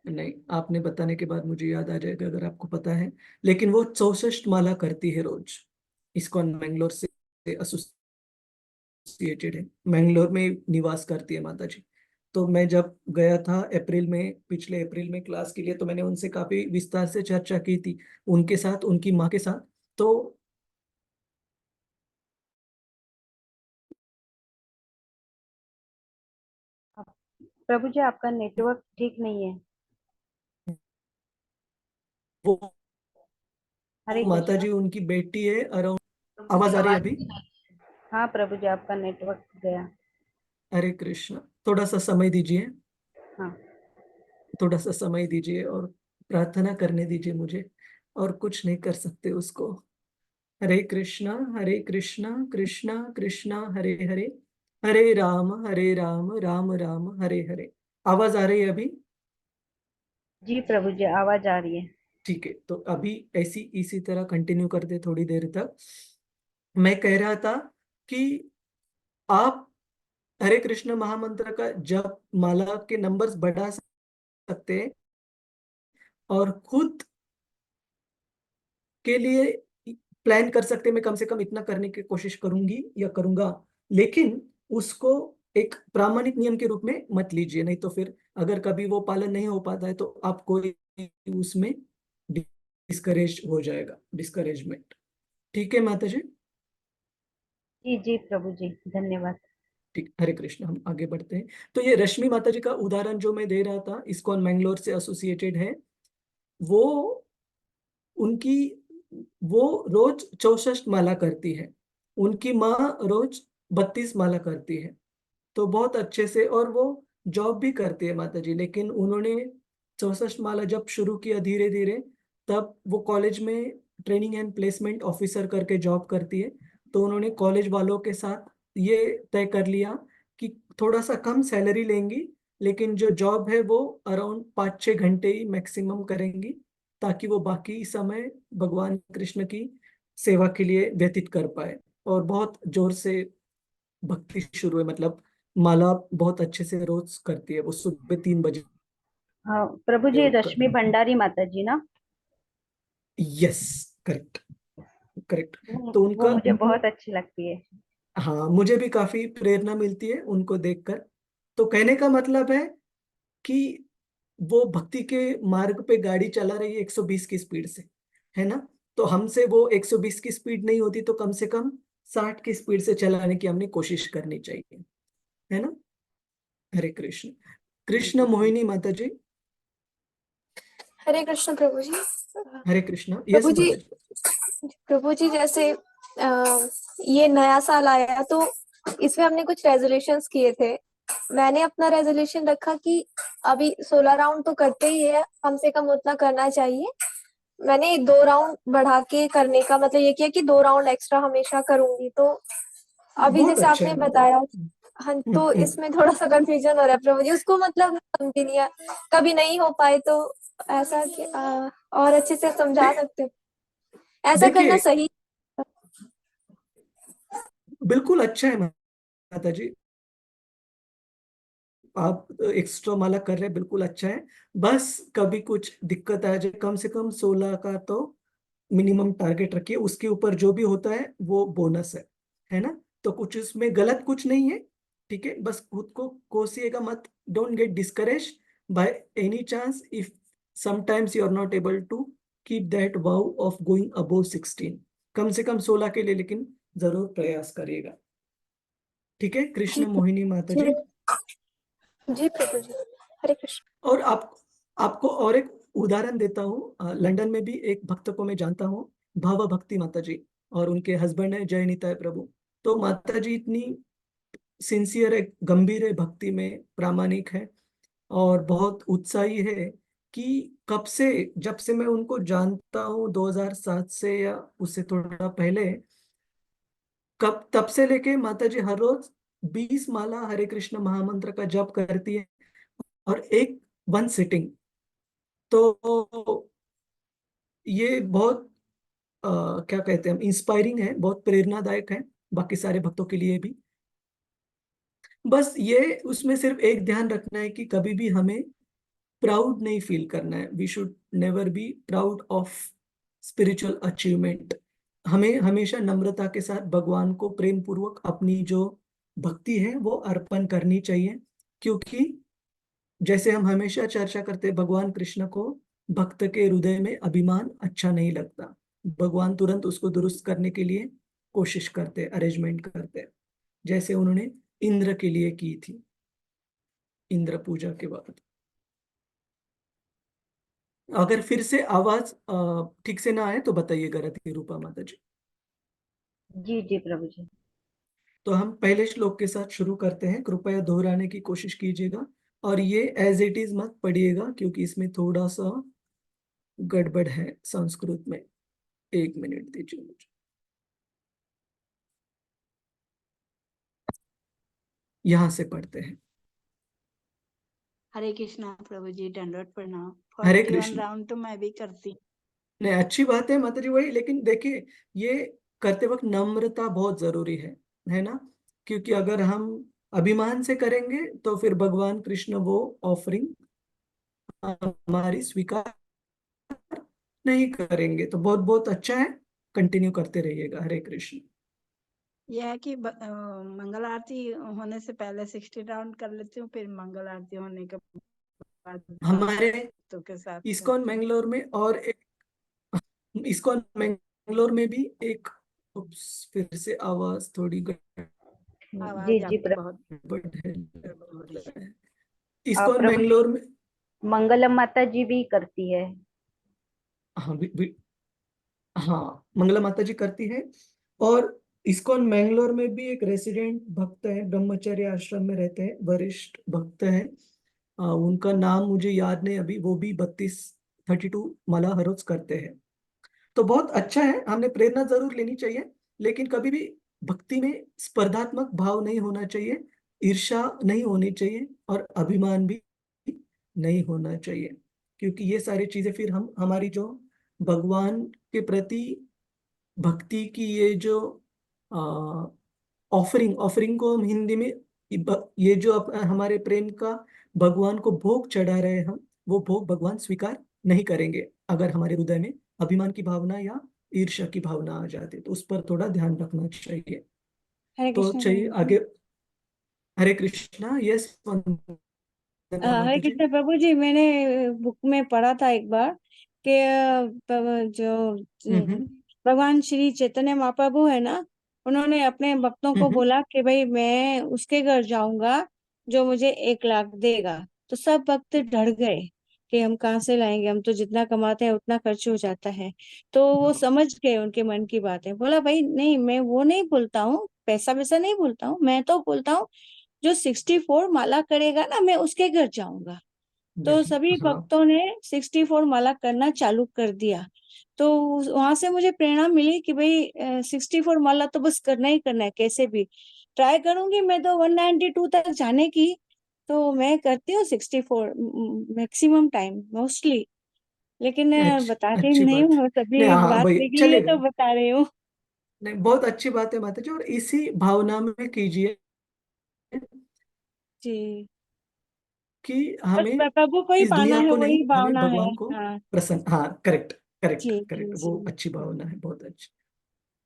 नहीं, आपने बताने के बाद मुझे याद आ जाएगा अगर आपको पता है। लेकिन वो 64 माला करती है रोज, इस्कॉन मैंगलोर से एसोसिएटेड है, मैंगलोर में निवास करती है माता जी। तो मैं जब गया था अप्रैल में, पिछले अप्रैल में क्लास के लिए, तो मैंने उनसे काफी विस्तार से चर्चा की थी, उनके साथ, उनकी माँ के साथ। तो प्रभु जी, आपका नेटवर्क ठीक नहीं है। वो हरे माता कृष्णा। जी, उनकी बेटी है अराउंड। प्रभु जी आवाज आ रही है आवाज अभी? नहीं आ रही है। हाँ प्रभु जी, आपका नेटवर्क गया। हरे कृष्ण, थोड़ा सा समय दीजिए, हाँ। थोड़ा सा समय दीजिए और प्रार्थना करने दीजिए मुझे, और कुछ नहीं कर सकते उसको। हरे कृष्णा, हरे कृष्णा, कृष्णा कृष्णा हरे हरे, हरे राम, राम राम हरे हरे। आवाज आ रही है अभी? जी प्रभु जी, आवाज आ रही है। ठीक है, तो अभी ऐसी इसी तरह कंटिन्यू करते थोड़ी देर तक। मैं कह रहा था कि आप हरे कृष्ण महामंत्र का जप, माला के नंबर्स बढ़ा सकते हैं, और खुद के लिए प्लान कर सकते हैं, मैं कम से कम इतना करने की कोशिश करूंगी या करूंगा। लेकिन उसको एक प्रामाणिक नियम के रूप में मत लीजिए, नहीं तो फिर अगर कभी वो पालन नहीं हो पाता है तो आपको उसमें डिस्करेज हो जाएगा, डिस्करेजमेंट। ठीक है माता जी? जी जी प्रभु जी, धन्यवाद। ठीक, हरे कृष्ण, हम आगे बढ़ते हैं। तो ये रश्मि माता जी का उदाहरण जो मैं दे रहा था, इस्कॉन मैंगलोर से एसोसिएटेड है, वो उनकी वो रोज 64 माला करती है, उनकी माँ रोज 32 माला करती है। तो बहुत अच्छे से, और वो जॉब भी करती है माता जी, लेकिन उन्होंने 64 माला जब शुरू किया धीरे धीरे, तब वो कॉलेज में ट्रेनिंग एंड प्लेसमेंट ऑफिसर करके जॉब करती है। तो उन्होंने कॉलेज वालों के साथ ये तय कर लिया कि थोड़ा सा कम सैलरी लेंगी, लेकिन जो जॉब है वो अराउंड 5-6 घंटे ही मैक्सिमम करेंगी, ताकि वो बाकी समय भगवान कृष्ण की सेवा के लिए व्यतीत कर पाए। और बहुत जोर से भक्ति शुरू है, मतलब माला बहुत अच्छे से रोज करती है, वो सुबह 3 बजे हाँ प्रभु जी, उठकर। रश्मि भंडारी माता जी ना? Yes, correct correct. तो वो उनका, मुझे बहुत अच्छी लगती है। हाँ, मुझे भी काफी प्रेरणा मिलती है उनको देखकर। तो कहने का मतलब है कि वो भक्ति के मार्ग पे गाड़ी चला रही है 120 की स्पीड से, है ना? तो हमसे वो 120 की स्पीड नहीं होती, तो कम से कम 60 की स्पीड से चलाने की हमने कोशिश करनी चाहिए, है ना? हरे कृष्ण। जी कृष्ण जी मोहिनी माता जी। हरे कृष्ण प्रभु जी। हरे कृष्ण, यस प्रभु जी, माता जी। प्रभु जी जैसे ये नया साल आया तो इसमें हमने कुछ रेजोल्यूशंस किए थे। मैंने अपना रेजोल्यूशन रखा कि अभी 16 राउंड तो करते ही है, कम से कम उतना करना चाहिए। मैंने 2 राउंड बढ़ा के करने का मतलब ये किया कि 2 राउंड एक्स्ट्रा हमेशा करूंगी। तो अभी बहुत जैसे अच्छा आपने है माता बताया, जी। हाँ, तो इसमें थोड़ा सा कंफ्यूजन हो रहा है प्रभु जी, उसको मतलब समझ नहीं आया, कभी नहीं हो पाए तो ऐसा कि और अच्छे से समझा नहीं, सकते हो, ऐसा करना देखिए सही? बिल्कुल अच्छा है माता जी, आप एक्स्ट्रा माला कर रहे हैं, बिल्कुल अच्छा है। बस कभी कुछ दिक्कत आ जाए, कम से कम 16 का तो मिनिमम टारगेट रखिए, उसके ऊपर जो भी होता है वो बोनस है ना? तो कुछ इसमें गलत कुछ नहीं है, ठीक है? बस खुद को कोसिएगा मत, don't get discourage by any chance if sometimes you are not able to keep that vow of going above 16, कम से कम 16 के लिए लेकिन जरूर प्रयास करिएगा, ठीक है? कृष्ण जी मोहिनी माता जी जी। जी प्रभु जी, हरे कृष्ण। और आपको और एक उदाहरण देता हूँ, लंदन में भी एक भक्त को मैं जानता हूँ, भावा भक्ति माता जी, और उनके हस्बैंड है जय निताय प्रभु। तो माता जी इतनी सिंसियर है, गंभीर है, भक्ति में प्रामाणिक है और बहुत उत्साही है कि कब से, जब से मैं उनको जानता हूँ 2007 से या उससे थोड़ा पहले, कब तब से लेके माता जी हर रोज 20 माला हरे कृष्ण महामंत्र का जप करती है, और एक वन सिटिंग। तो ये बहुत क्या कहते हैं, इंस्पायरिंग है, बहुत प्रेरणादायक है बाकी सारे भक्तों के लिए भी। बस ये उसमें सिर्फ एक ध्यान रखना है कि कभी भी हमें प्राउड नहीं फील करना है, we should never be proud of spiritual achievement. हमें हमेशा नम्रता के साथ भगवान को प्रेम पूर्वक अपनी जो भक्ति है वो अर्पण करनी चाहिए, क्योंकि जैसे हम हमेशा चर्चा करते हैं, भगवान कृष्ण को भक्त के हृदय में अभिमान अच्छा नहीं लगता, भगवान तुरंत उसको दुरुस्त करने के लिए कोशिश करते, अरेंजमेंट करते, जैसे उन्होंने इंद्र के लिए की थी, इंद्र पूजा के बाद। अगर फिर से आवाज ठीक से ना आए तो बताइएगा रति रूपा माता जी। जी जी प्रभु जी। तो हम पहले श्लोक के साथ शुरू करते हैं, कृपया दोहराने की कोशिश कीजिएगा, और ये एज इट इज मत पढ़िएगा क्योंकि इसमें थोड़ा सा गड़बड़ है संस्कृत में। एक मिनट दीजिए मुझे, यहां से पढ़ते हैं। हरे कृष्णा प्रभु जी, दंडवत प्रणाम। हरे 41 कृष्ण। राउंड तो मैं भी करती। नहीं, अच्छी बात है माता जी, वही, लेकिन देखिए ये करते वक्त नम्रता बहुत जरूरी है ना? क्योंकि अगर हम अभिमान से करेंगे तो फिर भगवान कृष्ण वो ऑफरिंग हमारी स्वीकार नहीं करेंगे। तो बहुत बहुत अच्छा है, कंटिन्यू करते रहिएगा। हरे कृष्ण। यह है कि मंगल आरती होने से पहले 60 राउंड कर लेती हूँ, फिर मंगल आरती होने के बाद हमारे भक्तों के साथ इस्कॉन मैंगलोर में और एक, इस्कॉन मैंगलोर में भी एक, उप्स, फिर से आवाज थोड़ी जी आवाज जी आपकी बहुत गड़बड़ हो रही है। है। इस्कॉन प्रभु मैंगलोर में, मंगलम माता जी भी करती है। हाँ हाँ, मंगला माता जी करती है। और इस्कॉन मैंगलोर में भी एक रेसिडेंट भक्त है, ब्रह्मचर्य आश्रम में रहते हैं, वरिष्ठ भक्त हैं, उनका नाम मुझे याद नहीं अभी, वो भी 32 माला हर रोज करते हैं। तो बहुत अच्छा है, हमने प्रेरणा जरूर लेनी चाहिए, लेकिन कभी भी भक्ति में स्पर्धात्मक भाव नहीं होना चाहिए, ईर्ष्या नहीं होनी चाहिए, और अभिमान भी नहीं होना चाहिए, क्योंकि ये सारी चीजें फिर हम हमारी जो भगवान के प्रति भक्ति की ये जो ऑफरिंग ऑफरिंग को हम हिंदी में, ये जो हमारे प्रेम का भगवान को भोग चढ़ा रहे हैं हम, वो भोग भगवान स्वीकार नहीं करेंगे अगर हमारे हृदय में अभिमान की भावना या ईर्ष्या की भावना आ जाती है, तो उस पर थोड़ा ध्यान रखना चाहिए। हरे तो कृष्ण चाहिए प्रभु जी। आगे। हरे कृष्णा। यस हरे माता जी। कृष्ण प्रभु जी, मैंने बुक में पढ़ा था एक बार कि हम्म भगवान श्री चैतन्य महाप्रभु है ना, उन्होंने अपने भक्तों को हम्म बोला कि भाई मैं उसके घर जाऊंगा जो मुझे 1 लाख देगा। तो सब भक्त डर गए कि हम कहाँ से लाएंगे, हम तो जितना कमाते हैं उतना खर्च हो जाता है। तो वो समझ गए उनके मन की बातें, बोला भाई नहीं, मैं वो नहीं बोलता हूँ, पैसा वैसा नहीं बोलता हूँ, मैं तो बोलता हूँ जो 64 माला करेगा ना मैं उसके घर जाऊंगा। तो देखो, सभी हाँ। भक्तों ने 64 माला करना चालू कर दिया। तो वहां से मुझे प्रेरणा मिली कि भाई 64 माला तो बस करना ही करना है, कैसे भी ट्राई करूंगी मैं तो 192 तक जाने की। तो मैं करती हूँ 64 मैक्सिमम टाइम मोस्टली, लेकिन बताती अच्छी नहीं बात है। हूँ, नहीं, सभी हाँ बात भाई, निकली है चलेगा। तो बता रही हूँ। नहीं, बहुत अच्छी बात है माता जी, और इसी भावना में कीजिए जी, कि बस हमें प्रभु को ही इस पाना दुनिया है, को नहीं, वही हमें भावना है। भगवान को हाँ प्रसन्न, हाँ, करेक्ट, करेक्ट, जी जी करेक्ट, वो जी अच्छी जी। भावना है, बहुत अच्छी।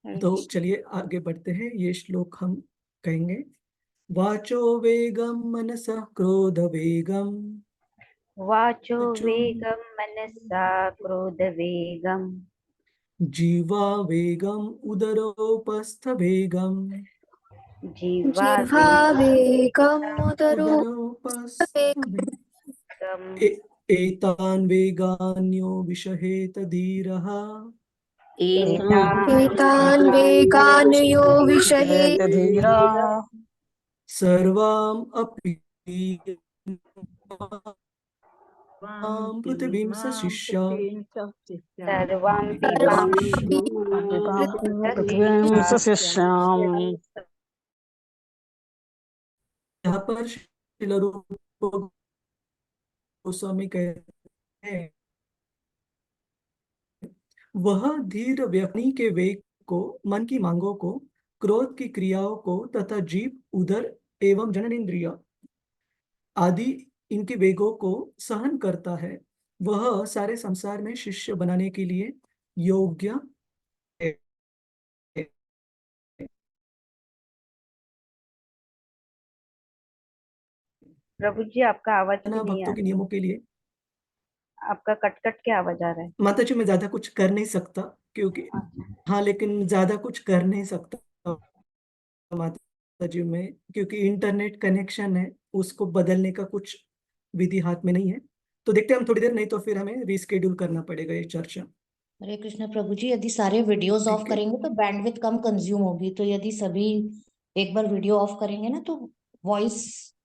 हरे तो कृष्ण। चलिए आगे बढ़ते हैं, ये श्लोक हम कहेंगे। वाचो वेगम मनसा क्रोध वेगम, वाचो वाचो वेगम मनसा क्रोध वेगम, जीवा वेगम उदरोपस्थ वेगम, जीवा जिह्वा वेगम उदरोपस्थ वेगम, ए- एतान् वेगान्यो विषहेत धीरः, एतान् वेगान् यो विषहे धीरा सर्वाम् अपि वाम पृथिवीं स माम शिष्य, पृथ्वीं च शिष्यामि सर्वांपि सर्वाणि शिष्य। पृथ्वीं सशिष्यामि। यहाँ पर श्रील रूप गोस्वामी कहते हैं, वह धीर व्यक्ति के वेग को, मन की मांगों को, क्रोध की क्रियाओं को तथा जीभ, उदर एवं जननेन्द्रिय आदि इनके वेगों को सहन करता है, वह सारे संसार में शिष्य बनाने के लिए योग्य है। प्रभु जी आपका आवाज भी नहीं आ भक्तों के रहा है, नियमों के लिए। आपका कट कट के आवाज आ रहा है। माता जी मैं ज्यादा कुछ कर नहीं सकता, क्योंकि, अच्छा, हाँ, लेकिन ज्यादा कुछ कर नहीं सकता माता जी में, क्योंकि इंटरनेट कनेक्शन है, उसको बदलने का कुछ विधि हाथ में नहीं है। तो देखते हैं हम थोड़ी देर, नहीं तो फिर हमें रीस्केड्यूल करना पड़ेगा ये चर्चा। हरे कृष्ण प्रभु जी, यदि सारे वीडियोस ऑफ ठीक है, करेंगे तो बैंडविड्थ कम कंज्यूम होगी, तो यदि सभी एक बार वीडियो ऑफ करेंगे ना तो वॉइस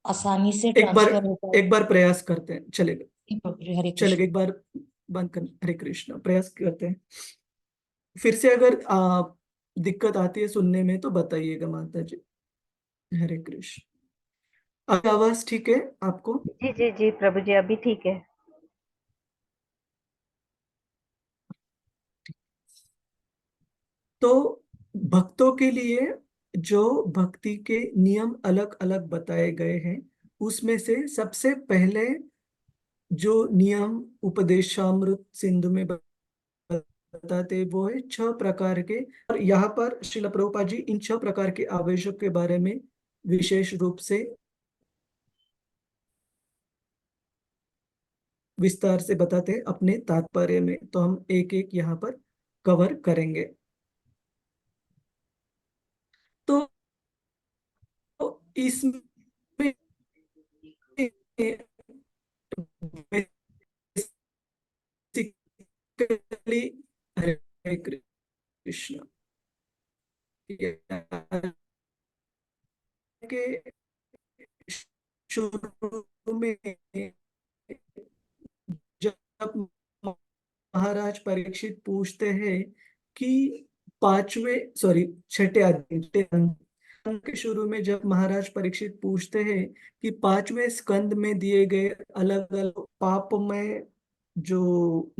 आसानी से एक बार, ट्रांसफर हो एक बार पाएगी। प्रयास करते हैं, चलेगा, जी प्रभु जी, हरे चलेगा, कृष्ण। एक बार बंद कर, हरे कृष्ण, प्रयास करते हैं। फिर से अगर दिक्कत आती है सुनने में तो बताइएगा माता जी। हरे कृष्ण। अब आवाज ठीक है आपको? जी जी जी प्रभु जी अभी ठीक है। तो भक्तों के लिए जो भक्ति के नियम अलग अलग बताए गए हैं, उसमें से सबसे पहले जो नियम उपदेशामृत सिंधु में बताते हैं, वो है 6 प्रकार के। और यहाँ पर श्रील प्रभुपाद जी इन 6 प्रकार के आवेशों के बारे में विशेष रूप से विस्तार से बताते हैं अपने तात्पर्य में, तो हम एक एक यहाँ पर कवर करेंगे। तो इसमें बेसिकली, हरे कृष्ण, के शुरू में जब महाराज परीक्षित पूछते हैं कि छठे अध्याय के शुरू में जब महाराज परीक्षित पूछते हैं कि 5वें स्कंद में दिए गए अलग अलग पाप में जो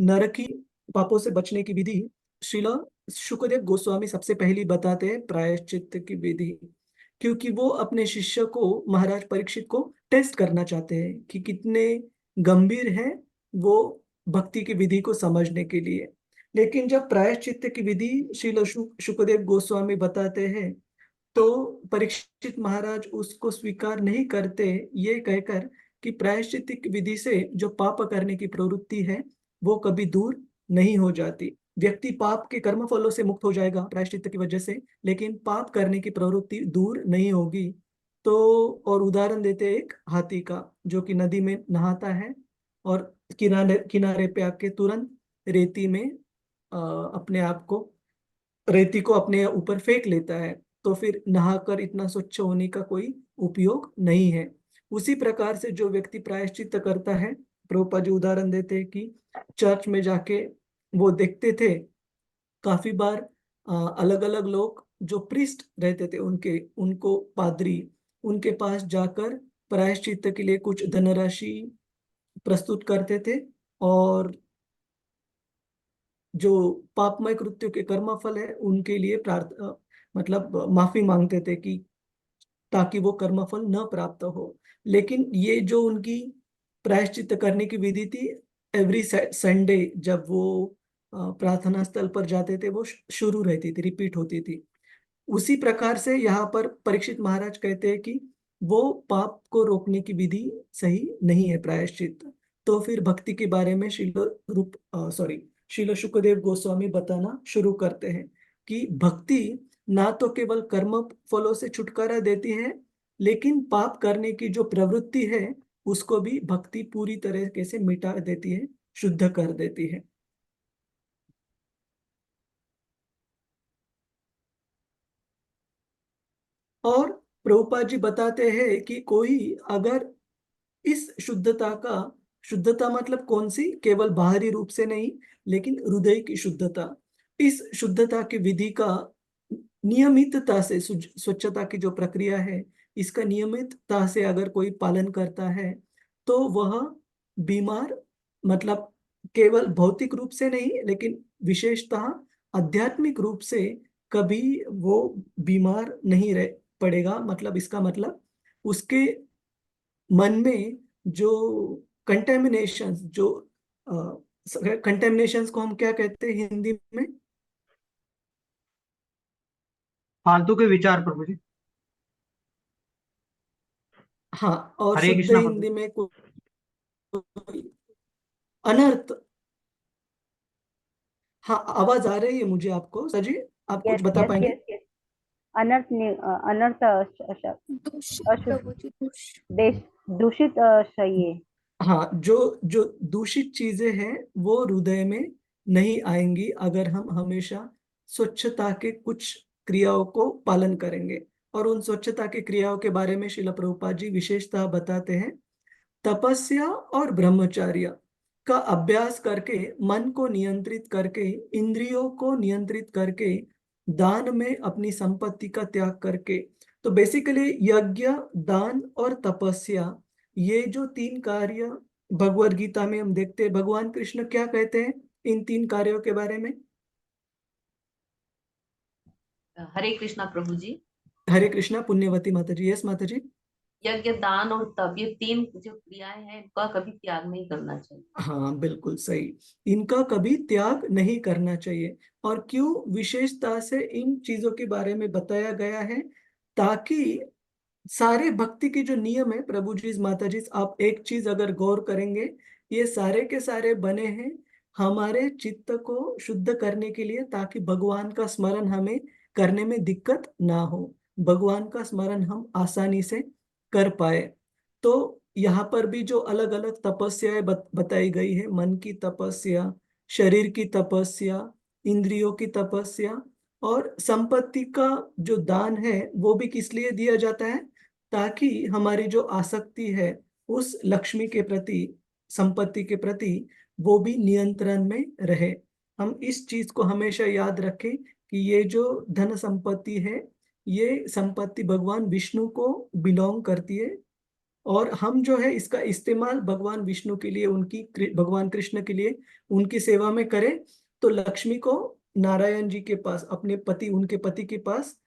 नरकी पापों से बचने की विधि, श्रील शुकदेव गोस्वामी सबसे पहली बताते हैं प्रायश्चित्त की विधि, क्योंकि वो अपने शिष्य को, महाराज परीक्षित को टेस्ट करना चाहते हैं कि कितने गंभीर है वो भक्ति की विधि को समझने के लिए। लेकिन जब प्रायश्चित्त की विधि श्रील शुकदेव गोस्वामी बताते हैं, तो परीक्षित महाराज उसको स्वीकार नहीं करते, ये कहकर कि प्रायश्चित्त की विधि से जो पाप करने की प्रवृत्ति है वो कभी दूर नहीं हो जाती। व्यक्ति पाप के कर्म फलों से मुक्त हो जाएगा प्रायश्चित्त की वजह से, लेकिन पाप करने की प्रवृत्ति दूर नहीं होगी। तो और उदाहरण देते एक हाथी का, जो कि नदी में नहाता है और किनारे किनारे पे आके तुरंत रेती में अपने आप को, रेती को अपने ऊपर फेंक लेता है, तो फिर नहाकर इतना स्वच्छ होने का कोई उपयोग नहीं है। उसी प्रकार से जो व्यक्ति प्रायश्चित करता है, प्रभुपाद जी उदाहरण देते हैं कि चर्च में जाके वो देखते थे काफी बार अलग अलग लोग जो प्रीस्ट रहते थे उनको पादरी उनके पास जाकर प्रायश्चित्त के लिए कुछ धनराशि प्रस्तुत करते थे और जो पापमय कृत्यों के कर्मफल है उनके लिए मतलब माफी मांगते थे कि ताकि वो कर्मफल न प्राप्त हो। लेकिन ये जो उनकी प्रायश्चित्त करने की विधि थी, एवरी संडे जब वो प्रार्थना स्थल पर जाते थे वो शुरू रहती थी, रिपीट होती थी। उसी प्रकार से यहाँ पर परीक्षित महाराज कहते हैं कि वो पाप को रोकने की विधि सही नहीं है प्रायश्चित। तो फिर भक्ति के बारे में शील शुकदेव गोस्वामी बताना शुरू करते हैं कि भक्ति ना तो केवल कर्म फलों से छुटकारा देती है, लेकिन पाप करने की जो प्रवृत्ति है उसको भी भक्ति पूरी तरीके से मिटा देती है, शुद्ध कर देती है। और प्रभुपाद जी बताते हैं कि कोई अगर इस शुद्धता मतलब कौन सी, केवल बाहरी रूप से नहीं लेकिन हृदय की शुद्धता, इस शुद्धता की विधि का नियमितता से, स्वच्छता की जो प्रक्रिया है इसका नियमितता से अगर कोई पालन करता है तो वह बीमार मतलब केवल भौतिक रूप से नहीं लेकिन विशेषतः आध्यात्मिक रूप से कभी वो बीमार नहीं रह पड़ेगा। मतलब इसका मतलब उसके मन में जो कंटेमिनेशंस को हम क्या कहते हैं हिंदी में? फालतू के विचार प्रभु जी। हाँ, और हरे शुद्ध कृष्णा प्रभु। हिंदी में कोई अनर्थ। हाँ, आवाज आ रही है मुझे आपको सर जी? आप कुछ यस बता यस पाएंगे? Yes yes. अनर्थ अनर्थ दूषित अशुद्ध प्रभु जी, दूषित। देश दूषित ये हाँ, जो जो दूषित चीजें हैं वो हृदय में नहीं आएंगी अगर हम हमेशा स्वच्छता के कुछ क्रियाओं को पालन करेंगे। और उन स्वच्छता की क्रियाओं के बारे में श्रील प्रभुपाद जी विशेषतः बताते हैं। तपस्या और ब्रह्मचर्य का अभ्यास करके, मन को नियंत्रित करके, इंद्रियों को नियंत्रित करके, दान में अपनी संपत्ति का त्याग करके। तो बेसिकली यज्ञ, दान और तपस्या, ये जो तीन कार्य भगवद गीता में हम देखते हैं, भगवान कृष्ण क्या कहते हैं इन तीन कार्यों के बारे में? हरे कृष्णा प्रभु जी। हरे कृष्णा पुण्यवती माता जी। यस माता जी। यज्ञ, दान और तप, ये तीन जो क्रियाएं हैं इनका कभी त्याग नहीं करना चाहिए। हाँ, बिल्कुल सही। इनका कभी त्याग नहीं करना चाहिए। और क्यों विशेषता से इन चीजों के बारे में बताया गया है? ताकि सारे भक्ति के जो नियम है प्रभु जी, माता जी, आप एक चीज अगर गौर करेंगे, ये सारे के सारे बने हैं हमारे चित्त को शुद्ध करने के लिए, ताकि भगवान का स्मरण हमें करने में दिक्कत ना हो, भगवान का स्मरण हम आसानी से कर पाए। तो यहाँ पर भी जो अलग अलग तपस्याएं बताई गई है, मन की तपस्या, शरीर की तपस्या, इंद्रियों की तपस्या, और संपत्ति का जो दान है वो भी किस लिए दिया जाता है? ताकि हमारी जो आसक्ति है उस लक्ष्मी के प्रति, संपत्ति के प्रति, वो भी नियंत्रण में रहे। हम इस चीज को हमेशा याद रखें कि ये जो धन संपत्ति है, ये संपत्ति भगवान विष्णु को बिलोंग करती है, और हम जो है इसका इस्तेमाल भगवान विष्णु के लिए, भगवान कृष्ण के लिए उनकी सेवा में करें, तो लक्ष्मी को नारायण जी के पास, अपने पति, उनके पति के पास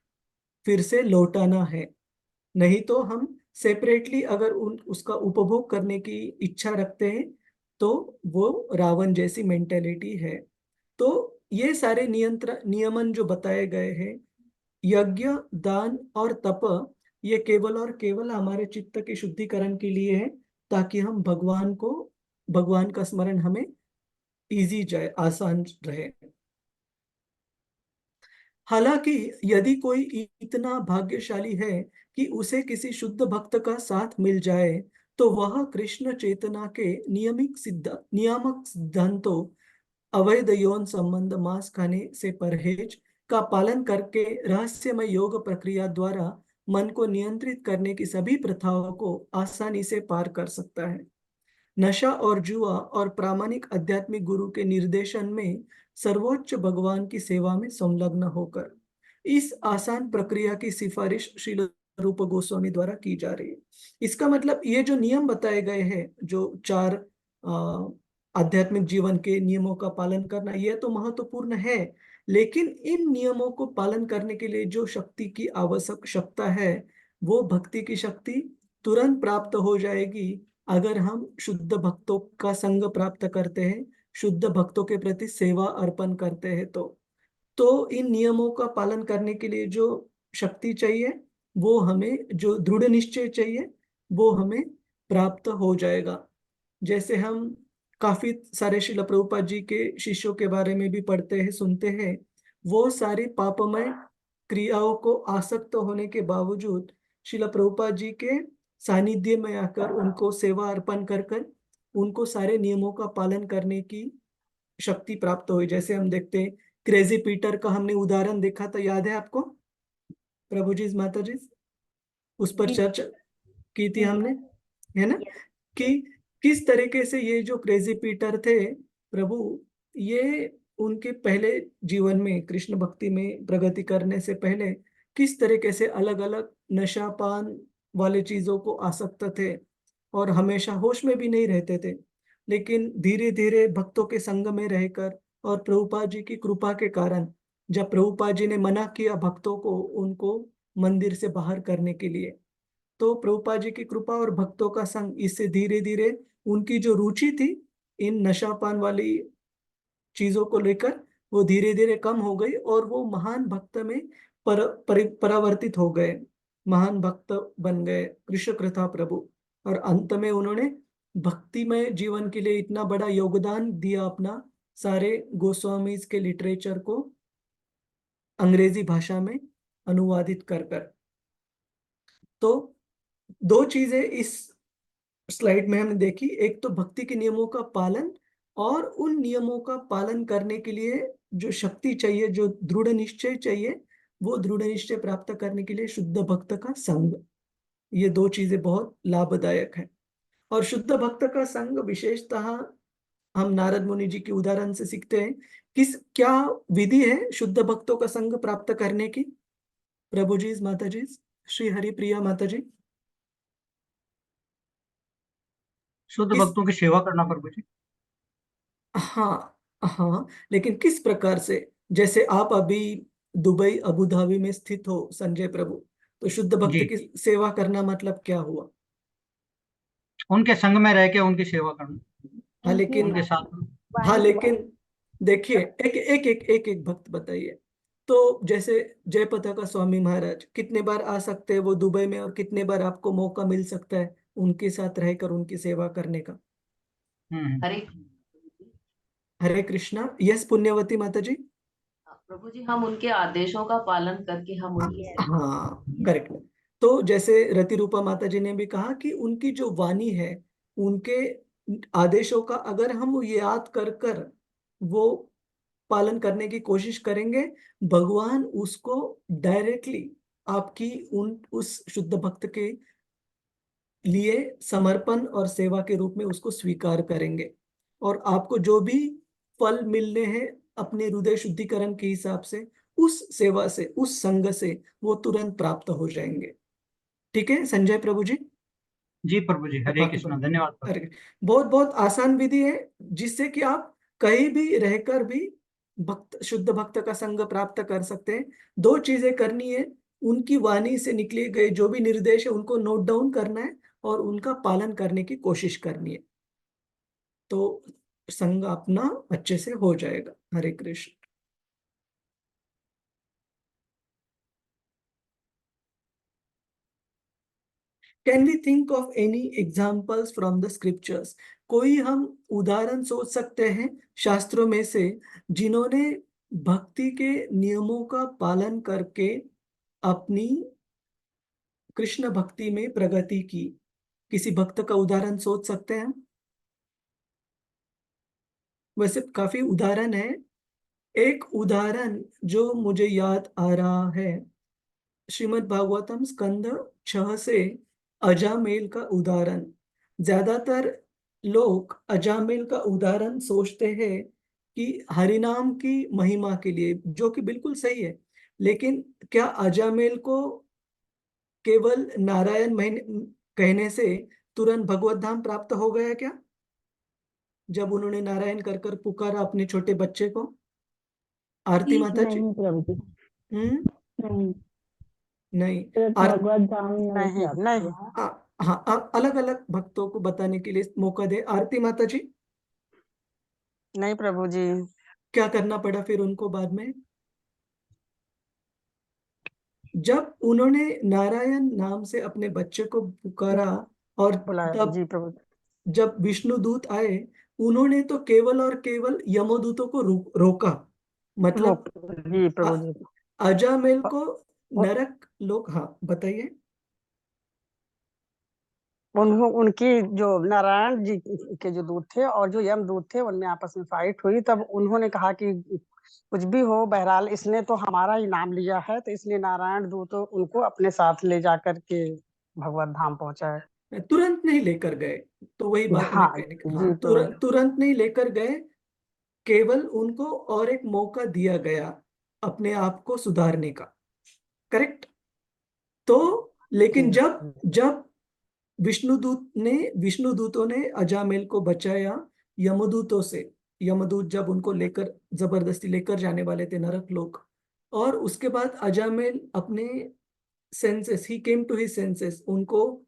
फिर से लौटाना है। नहीं तो हम सेपरेटली अगर उसका उपभोग करने की इच्छा रखते हैं तो वो रावण जैसी मेंटेलिटी है। तो ये सारे नियमन जो बताए गए हैं, यज्ञ, दान और तप, ये केवल और केवल हमारे चित्त के शुद्धिकरण के लिए है, ताकि हम भगवान का स्मरण हमें इजी जाए, आसान रहे। हालांकि यदि कोई इतना भाग्यशाली है कि उसे किसी शुद्ध भक्त का साथ मिल जाए, तो वह कृष्ण चेतना के नियामक सिद्धांतों, अवैध यौन संबंध, मांस खाने से परहेज का पालन करके रहस्यमय योग प्रक्रिया द्वारा मन को नियंत्रित करने की सभी प्रथाओं को आसानी से पार कर सकता है। नशा और जुआ और प्रामाणिक आध्यात्मिक गुरु के निर्देशन में सर्वोच्च भगवान की सेवा में संलग्न होकर। इस आसान प्रक्रिया की सिफारिश श्रील रूप गोस्वामी द्वारा की जा रही है। इसका मतलब ये जो नियम बताए गए हैं, जो 4 आध्यात्मिक जीवन के नियमों का पालन करना, यह तो महत्वपूर्ण है, लेकिन इन नियमों को पालन करने के लिए जो शक्ति की आवश्यकता है, वो भक्ति की शक्ति तुरंत प्राप्त हो जाएगी अगर हम शुद्ध भक्तों का संग प्राप्त करते हैं, शुद्ध भक्तों के प्रति सेवा अर्पण करते हैं। तो इन नियमों का पालन करने के लिए जो शक्ति चाहिए, वो हमें, जो दृढ़ निश्चय चाहिए, वो हमें प्राप्त हो जाएगा। जैसे हम काफी सारे श्रील प्रभुपाद जी के शिष्यों के बारे में भी पढ़ते हैं, सुनते हैं, वो सारी पापमय क्रियाओं को आसक्त होने के बावजूद श्रील प्रभुपाद जी के सानिध्य में आकर उनको सेवा अर्पण कर कर उनको सारे नियमों का पालन करने की शक्ति प्राप्त हुई। जैसे हम देखते हैं क्रेजी पीटर का हमने उदाहरण देखा था, याद है आपको प्रभु जी, माता जी? उस पर चर्चा की थी हमने, है ना, कि किस तरीके से ये जो क्रेजी पीटर थे प्रभु, ये उनके पहले जीवन में कृष्ण भक्ति में प्रगति करने से पहले किस तरीके से अलग अलग नशापान वाले चीजों को आसक्त थे और हमेशा होश में भी नहीं रहते थे, लेकिन धीरे धीरे भक्तों के संग में रहकर और प्रभुपाद जी की कृपा के कारण, जब प्रभुपाद जी ने मना किया भक्तों को उनको मंदिर से बाहर करने के लिए, तो प्रभुपाद जी की कृपा और भक्तों का संग, इससे धीरे धीरे उनकी जो रुचि थी इन नशापान वाली चीजों को लेकर, वो धीरे धीरे कम हो गई और वो महान भक्त में परावर्तित हो गए, महान भक्त बन गए कृष्ण कृथा प्रभु। और अंत में उन्होंने भक्तिमय जीवन के लिए इतना बड़ा योगदान दिया अपना, सारे गोस्वामीज के लिटरेचर को अंग्रेजी भाषा में अनुवादित कर कर। तो 2 चीजें इस स्लाइड में हमने देखी, एक तो भक्ति के नियमों का पालन, और उन नियमों का पालन करने के लिए जो शक्ति चाहिए, जो दृढ़ निश्चय चाहिए, वो दृढ़ निश्चय प्राप्त करने के लिए शुद्ध भक्त का संग। ये 2 चीजें बहुत लाभदायक है। और शुद्ध भक्त का संग विशेषतः हम नारद मुनि जी के उदाहरण से सीखते हैं। क्या विधि है शुद्ध भक्तों का संग प्राप्त करने की? प्रभु जी, माता जी, श्री हरिप्रिया माता जी। शुद्ध भक्तों की सेवा करना प्रभु जी। हाँ हाँ, लेकिन किस प्रकार से? जैसे आप अभी दुबई अबू धाबी में स्थित हो संजय प्रभु, तो शुद्ध भक्त जी, की सेवा करना मतलब क्या हुआ? उनके संग में रह के उनकी सेवा करना, हाँ उनकी लेकिन, उनके साथ में। हाँ वाणी लेकिन देखिए, एक भक्त बताइए। तो जैसे जयपताका स्वामी महाराज कितने बार आ सकते हैं वो दुबई में, और कितने बार आपको मौका मिल सकता है उनके साथ रहकर उनकी सेवा करने का? हरे हरे कृष्णा। यस पुण्यवती माता जी। प्रभु जी, हम उनके आदेशों का पालन करके हम उनकी सेवा हाँ, करेक्ट। तो जैसे रति रूपा माता जी ने भी कहा कि उनकी जो वाणी है, उनके आदेशों का अगर हम याद कर कर वो पालन करने की कोशिश करेंगे, भगवान उसको डायरेक्टली आपकी उस शुद्ध भक्त के लिए समर्पण और सेवा के रूप में उसको स्वीकार करेंगे, और आपको जो भी फल मिलने हैं अपने हृदय शुद्धिकरण के हिसाब से, उस सेवा से, उस संग से वो तुरंत प्राप्त हो जाएंगे। ठीक है संजय प्रभु जी? जी प्रभु जी, हरे बाकी कृष्णा, धन्यवाद प्रभु। अरे, बहुत बहुत आसान विधि है जिससे कि आप कहीं भी रहकर भी शुद्ध भक्त का संग प्राप्त कर सकते हैं। 2 चीजें करनी है, उनकी वाणी से निकले गए जो भी निर्देश है उनको नोट डाउन करना है और उनका पालन करने की कोशिश करनी है, तो संग अपना अच्छे से हो जाएगा। Hare Krishna. Can we think of any examples from the scriptures? कोई हम उदाहरण सोच सकते हैं शास्त्रों में से जिन्होंने भक्ति के नियमों का पालन करके अपनी कृष्ण भक्ति में प्रगति की? किसी भक्त का उदाहरण सोच सकते हैं हम? वैसे काफी उदाहरण है। एक उदाहरण जो मुझे याद आ रहा है, श्रीमद् भागवतम स्कंद 6 से अजामेल का उदाहरण। ज्यादातर लोग अजामिल का उदाहरण सोचते हैं कि हरिनाम की महिमा के लिए, जो कि बिल्कुल सही है, लेकिन क्या अजामिल को केवल नारायण महीने कहने से तुरंत भगवत धाम प्राप्त हो गया क्या? जब उन्होंने नारायण कर कर पुकारा अपने छोटे बच्चे को। आरती माता जी। नहीं प्रभु जी, हम्म। नहीं, नहीं। सिर्फ भगवत धाम नहीं नहीं प्राप्त नहीं हुआ। हाँ, अलग अलग भक्तों को बताने के लिए मौका दे। आरती माता जी, नहीं प्रभु जी। क्या करना पड़ा फिर उनको बाद में? जब उन्होंने नारायण नाम से अपने बच्चे को पुकारा और बुलाया तब जी प्रभु जी। जब विष्णु दूत आए, उन्होंने तो केवल और केवल यमदूतों को रोका। मतलब जी अ- प्रभु जी। अजामिल को उ- नरक लोग, हाँ बताइए। उनकी जो नारायण जी के जो दूत थे और जो यम दूत थे, उनमें आपस में फाइट हुई। तब उन्होंने कहा कि कुछ भी हो, बहरहाल इसने तो हमारा ही नाम लिया है, तो इसलिए नारायण दूत उनको अपने साथ ले जाकर के भगवत धाम पहुंचाए। तुरंत नहीं लेकर गए, तो वही बात मैं हाँ कहने का, जी हाँ, प्रभु जी। तुरंत नहीं लेकर गए, केवल उनको और एक मौका दिया गया अपने आप को सुधारने का। करेक्ट। तो लेकिन जी जब जब विष्णुदूतों ने अजामिल को बचाया यमदूतों से, यमदूत जब उनको लेकर जबरदस्ती लेकर जाने वाले थे नरक लोक, और उसके बाद अजामिल अपने senses, he came to his senses, उनको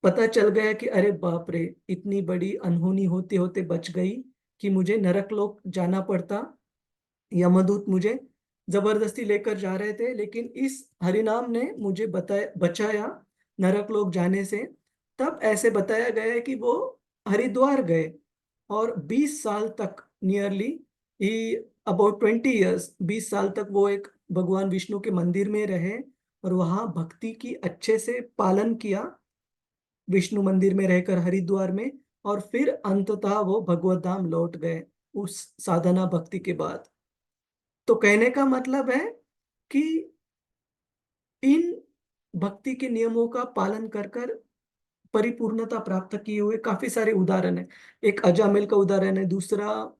पता चल गया कि अरे बाप रे, इतनी बड़ी अनहोनी होते होते बच गई कि मुझे नरक लोक जाना पड़ता। यमदूत मुझे जबरदस्ती लेकर जा रहे थे, लेकिन इस हरिनाम ने मुझे बचाया नरक लोक जाने से। तब ऐसे बताया गया है कि वो हरिद्वार गए और 20 साल तक, नियरली ही अबाउट 20 years, 20 साल तक वो एक भगवान विष्णु के मंदिर में रहे और वहां भक्ति की अच्छे से पालन किया, विष्णु मंदिर में रहकर हरिद्वार में। और फिर अंततः वो भगवत धाम लौट गए उस साधना भक्ति के बाद। तो कहने का मतलब है कि इन भक्ति के नियमों का पालन कर कर परिपूर्णता प्राप्त किए हुए काफी सारे उदाहरण है। एक अजामिल का उदाहरण है, दूसरा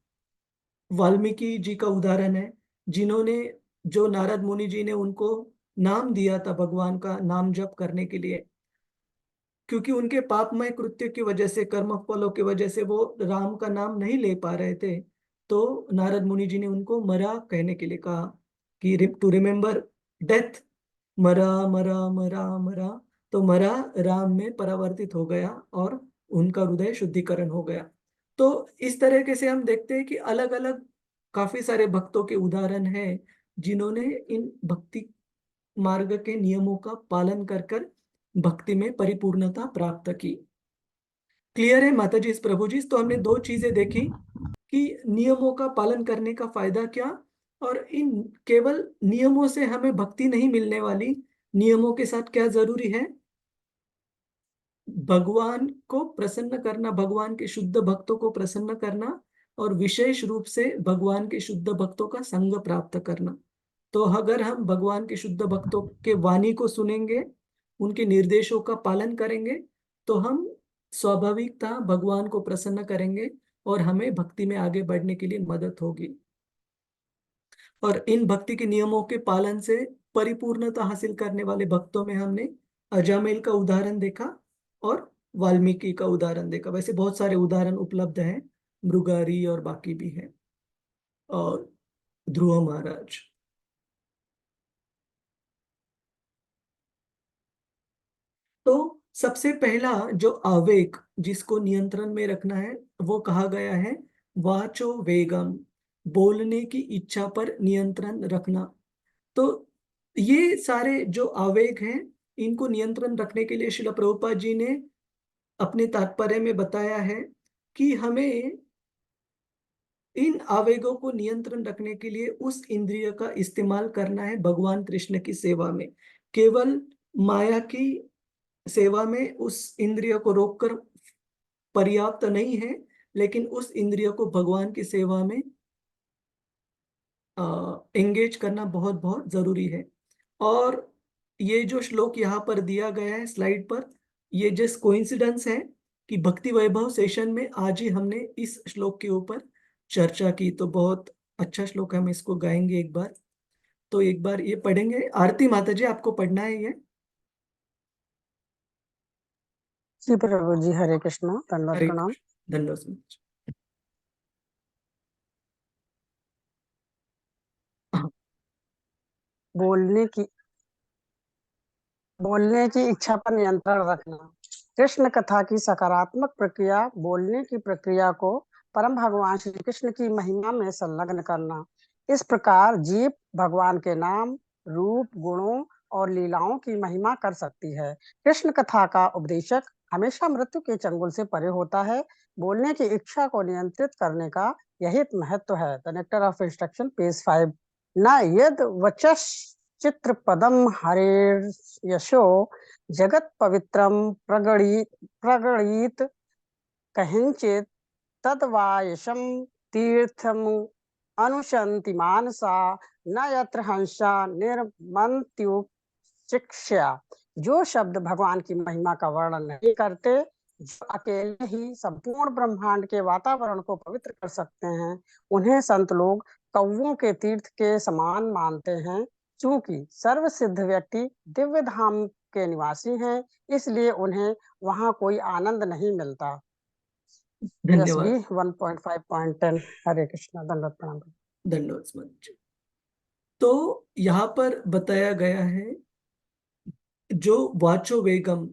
वाल्मीकि जी का उदाहरण है, जिन्होंने, जो नारद मुनि जी ने उनको नाम दिया था भगवान का नाम जप करने के लिए, क्योंकि उनके पापमय कृत्य की वजह से, कर्म फलों की वजह से वो राम का नाम नहीं ले पा रहे थे। तो नारद मुनि जी ने उनको मरा कहने के लिए कहा कि टू रिमेम्बर डेथ, मरा मरा मरा मरा। तो मरा राम में परावर्तित हो गया और उनका हृदय शुद्धिकरण हो गया। तो इस तरीके से हम देखते हैं कि अलग अलग काफी सारे भक्तों के उदाहरण हैं जिन्होंने इन भक्ति मार्ग के नियमों का पालन कर कर भक्ति में परिपूर्णता प्राप्त की। क्लियर है माता जी, इस प्रभु जी? तो हमने दो चीजें देखी कि नियमों का पालन करने का फायदा क्या, और इन केवल नियमों से हमें भक्ति नहीं मिलने वाली, नियमों के साथ क्या जरूरी है? भगवान को प्रसन्न करना, भगवान के शुद्ध भक्तों को प्रसन्न करना, और विशेष रूप से भगवान के शुद्ध भक्तों का संग प्राप्त करना। तो अगर हम भगवान के शुद्ध भक्तों के वाणी को सुनेंगे, उनके निर्देशों का पालन करेंगे, तो हम स्वाभाविकता भगवान को प्रसन्न करेंगे और हमें भक्ति में आगे बढ़ने के लिए मदद होगी। और इन भक्ति के नियमों के पालन से परिपूर्णता हासिल करने वाले भक्तों में हमने अजामिल का उदाहरण देखा और वाल्मीकि का उदाहरण देखा। वैसे बहुत सारे उदाहरण उपलब्ध हैं, मृगारी और बाकी भी हैं, और ध्रुव महाराज। तो सबसे पहला जो आवेग जिसको नियंत्रण में रखना है, वो कहा गया है वाचो वेगम, बोलने की इच्छा पर नियंत्रण रखना। तो ये सारे जो आवेग हैं, इनको नियंत्रण रखने के लिए श्रील प्रभुपाद जी ने अपने तात्पर्य में बताया है कि हमें इन आवेगों को नियंत्रण रखने के लिए उस इंद्रिय का इस्तेमाल करना है भगवान कृष्ण की सेवा में। केवल माया की सेवा में उस इंद्रिय को रोककर पर्याप्त नहीं है, लेकिन उस इंद्रिय को भगवान की सेवा में एंगेज करना बहुत बहुत जरूरी है। और ये जो श्लोक यहाँ पर दिया गया है स्लाइड पर, ये जस्ट कोइंसिडेंस है कि भक्ति वैभव सेशन में आज ही हमने इस श्लोक के ऊपर चर्चा की, तो बहुत अच्छा श्लोक है, हम इसको गाएंगे एक बार। तो एक बार ये पढ़ेंगे। आरती माता जी, आपको पढ़ना है ये। जी प्रभु जी, हरे कृष्णा, दंडवत हरे प्रणाम। कृष्ण, धन्यवाद माता जी। हाँ, बोलने की इच्छा पर नियंत्रण रखना। कृष्ण कथा की सकारात्मक प्रक्रिया बोलने की प्रक्रिया को परम भगवान श्री कृष्ण की महिमा में संलग्न करना। इस प्रकार जीव भगवान के नाम, रूप, गुणों और लीलाओं की महिमा कर सकती है। कृष्ण कथा का उपदेशक हमेशा मृत्यु के चंगुल से परे होता है। बोलने की इच्छा को नियंत्रित करने का यही महत्व है। The nectar of instruction, page 5। न यद वचस चित्र पदम हरेर यशो जगत पवित्रम प्रगणित कहिंचित तद्वायशम तीर्थम अनुशंति मानसा न यत्र हंसा निर्मंत्यु शिक्षा। जो शब्द भगवान की महिमा का वर्णन नहीं करते, जो अकेले ही संपूर्ण ब्रह्मांड के वातावरण को पवित्र कर सकते हैं, उन्हें संत लोग कौवों के तीर्थ के समान मानते हैं। चूंकि सर्वसिद्ध व्यक्ति दिव्य धाम के निवासी हैं, इसलिए उन्हें वहां कोई आनंद नहीं मिलता। धन्यवाद। 1.5.10। हरे कृष्णा, दंडवत प्रणाम। धन्यवाद माता जी। तो यहाँ पर बताया गया है, जो वाचो वेगम,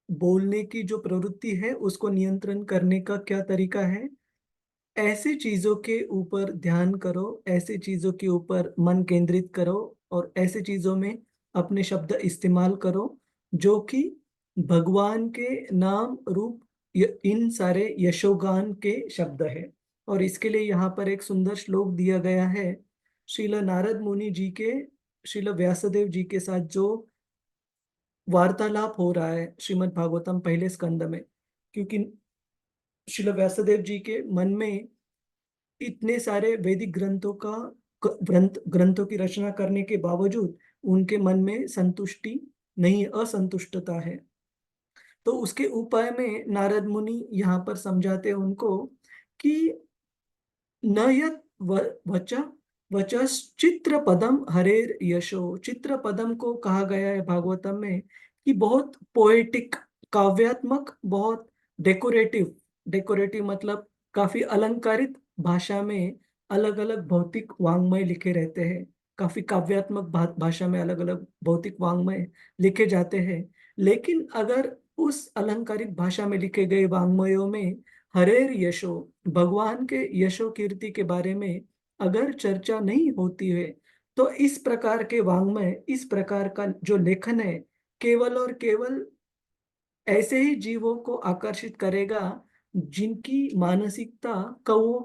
बोलने की जो प्रवृत्ति है उसको नियंत्रण करने का क्या तरीका है। ऐसी चीजों के ऊपर ध्यान करो, ऐसी चीजों के ऊपर मन केंद्रित करो और ऐसी चीजों में अपने शब्द इस्तेमाल करो जो कि भगवान के नाम, रूप, इन सारे यशोगान के शब्द है। और इसके लिए यहाँ पर एक सुंदर श्लोक दिया गया है। श्रील नारद मुनि जी के श्रील व्यासदेव जी के साथ जो वार्तालाप हो रहा है श्रीमद् भागवतम पहले स्कंद में, क्योंकि श्रील व्यासदेव जी के मन में इतने सारे वैदिक ग्रंथों की रचना करने के बावजूद उनके मन में संतुष्टि नहीं, असंतुष्टता है। तो उसके उपाय में नारद मुनि यहाँ पर समझाते हैं उनको कि न यत वचा वचस चित्र पदम हरेर यशो। चित्र पदम को कहा गया है भागवतम में कि बहुत पोएटिक, काव्यात्मक, बहुत डेकोरेटिव। डेकोरेटिव मतलब काफी अलंकारित भाषा में अलग अलग भौतिक वांग्मय लिखे रहते हैं। काफी काव्यात्मक भाषा में अलग अलग भौतिक वांग्मय लिखे जाते हैं। लेकिन अगर उस अलंकारिक भाषा में लिखे गए वांग्मयों में हरेर यशो, भगवान के यशो कीर्ति के बारे में अगर चर्चा नहीं होती है, तो इस प्रकार के वांग्मय, इस प्रकार का जो लेखन है, केवल और केवल ऐसे ही जीवों को आकर्षित करेगा जिनकी मानसिकता कौवों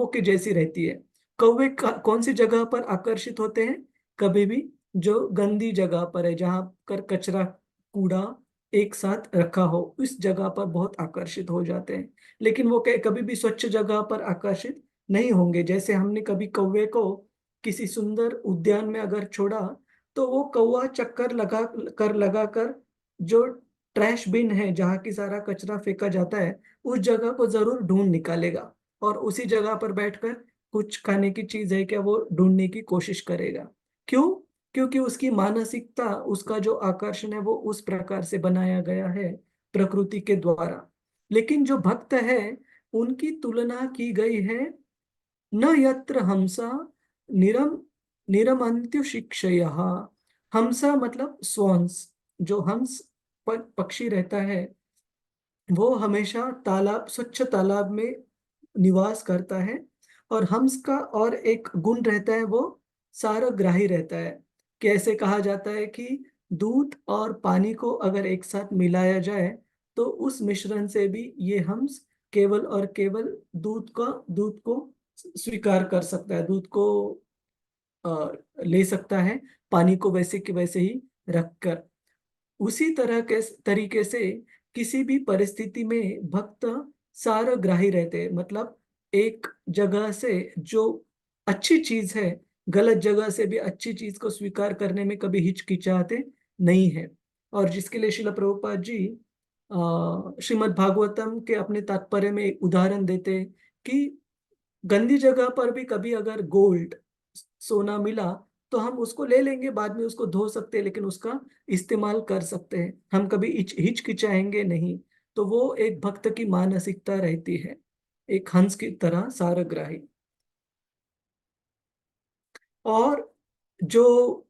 के जैसी रहती है। कौवे कौन सी जगह पर आकर्षित होते हैं? कभी भी जो गंदी जगह पर है, जहां पर कचरा, कूड़ा एक साथ रखा हो, उस जगह पर बहुत आकर्षित हो जाते हैं। लेकिन वो कभी भी स्वच्छ जगह पर आकर्षित नहीं होंगे। जैसे हमने कभी कौवे को किसी सुंदर उद्यान में अगर छोड़ा, तो वो कौवा चक्कर लगा कर जो ट्रैश बिन है, जहाँ की सारा कचरा फेंका जाता है, उस जगह को जरूर ढूंढ निकालेगा और उसी जगह पर बैठकर कुछ खाने की चीज है क्या वो ढूंढने की कोशिश करेगा। क्यों? क्योंकि उसकी मानसिकता, उसका जो आकर्षण है वो उस प्रकार से बनाया गया है प्रकृति के द्वारा। लेकिन जो भक्त है, उनकी तुलना की गई है न यत्र हमसा निरम निरमंत्यु शिक्षयः। हमसा मतलब स्वंस। जो हंस पक्षी रहता है वो हमेशा तालाब, स्वच्छ तालाब में निवास करता है। और हंस का और एक गुण रहता है, वो सारग्राही रहता है। कैसे कहा जाता है कि दूध और पानी को अगर एक साथ मिलाया जाए तो उस मिश्रण से भी ये हंस केवल और केवल दूध को स्वीकार कर सकता है, दूध को ले सकता है, पानी को वैसे के वैसे ही रखकर। उसी तरह के तरीके से किसी भी परिस्थिति में भक्त सारग्राही रहते हैं। मतलब एक जगह से जो अच्छी चीज है, गलत जगह से भी अच्छी चीज को स्वीकार करने में कभी हिचकिचाते नहीं है। और जिसके लिए श्रील प्रभुपाद जी श्रीमद् भागवतम के अपने तात्पर्य में एक उदाहरण देते कि गंदी जगह पर भी कभी अगर गोल्ड, सोना मिला तो हम उसको ले लेंगे, बाद में उसको धो सकते हैं, लेकिन उसका इस्तेमाल कर सकते हैं, हम कभी हिचकिचाएंगे नहीं। तो वो एक भक्त की मानसिकता रहती है, एक हंस की तरह सारग्राही। और जो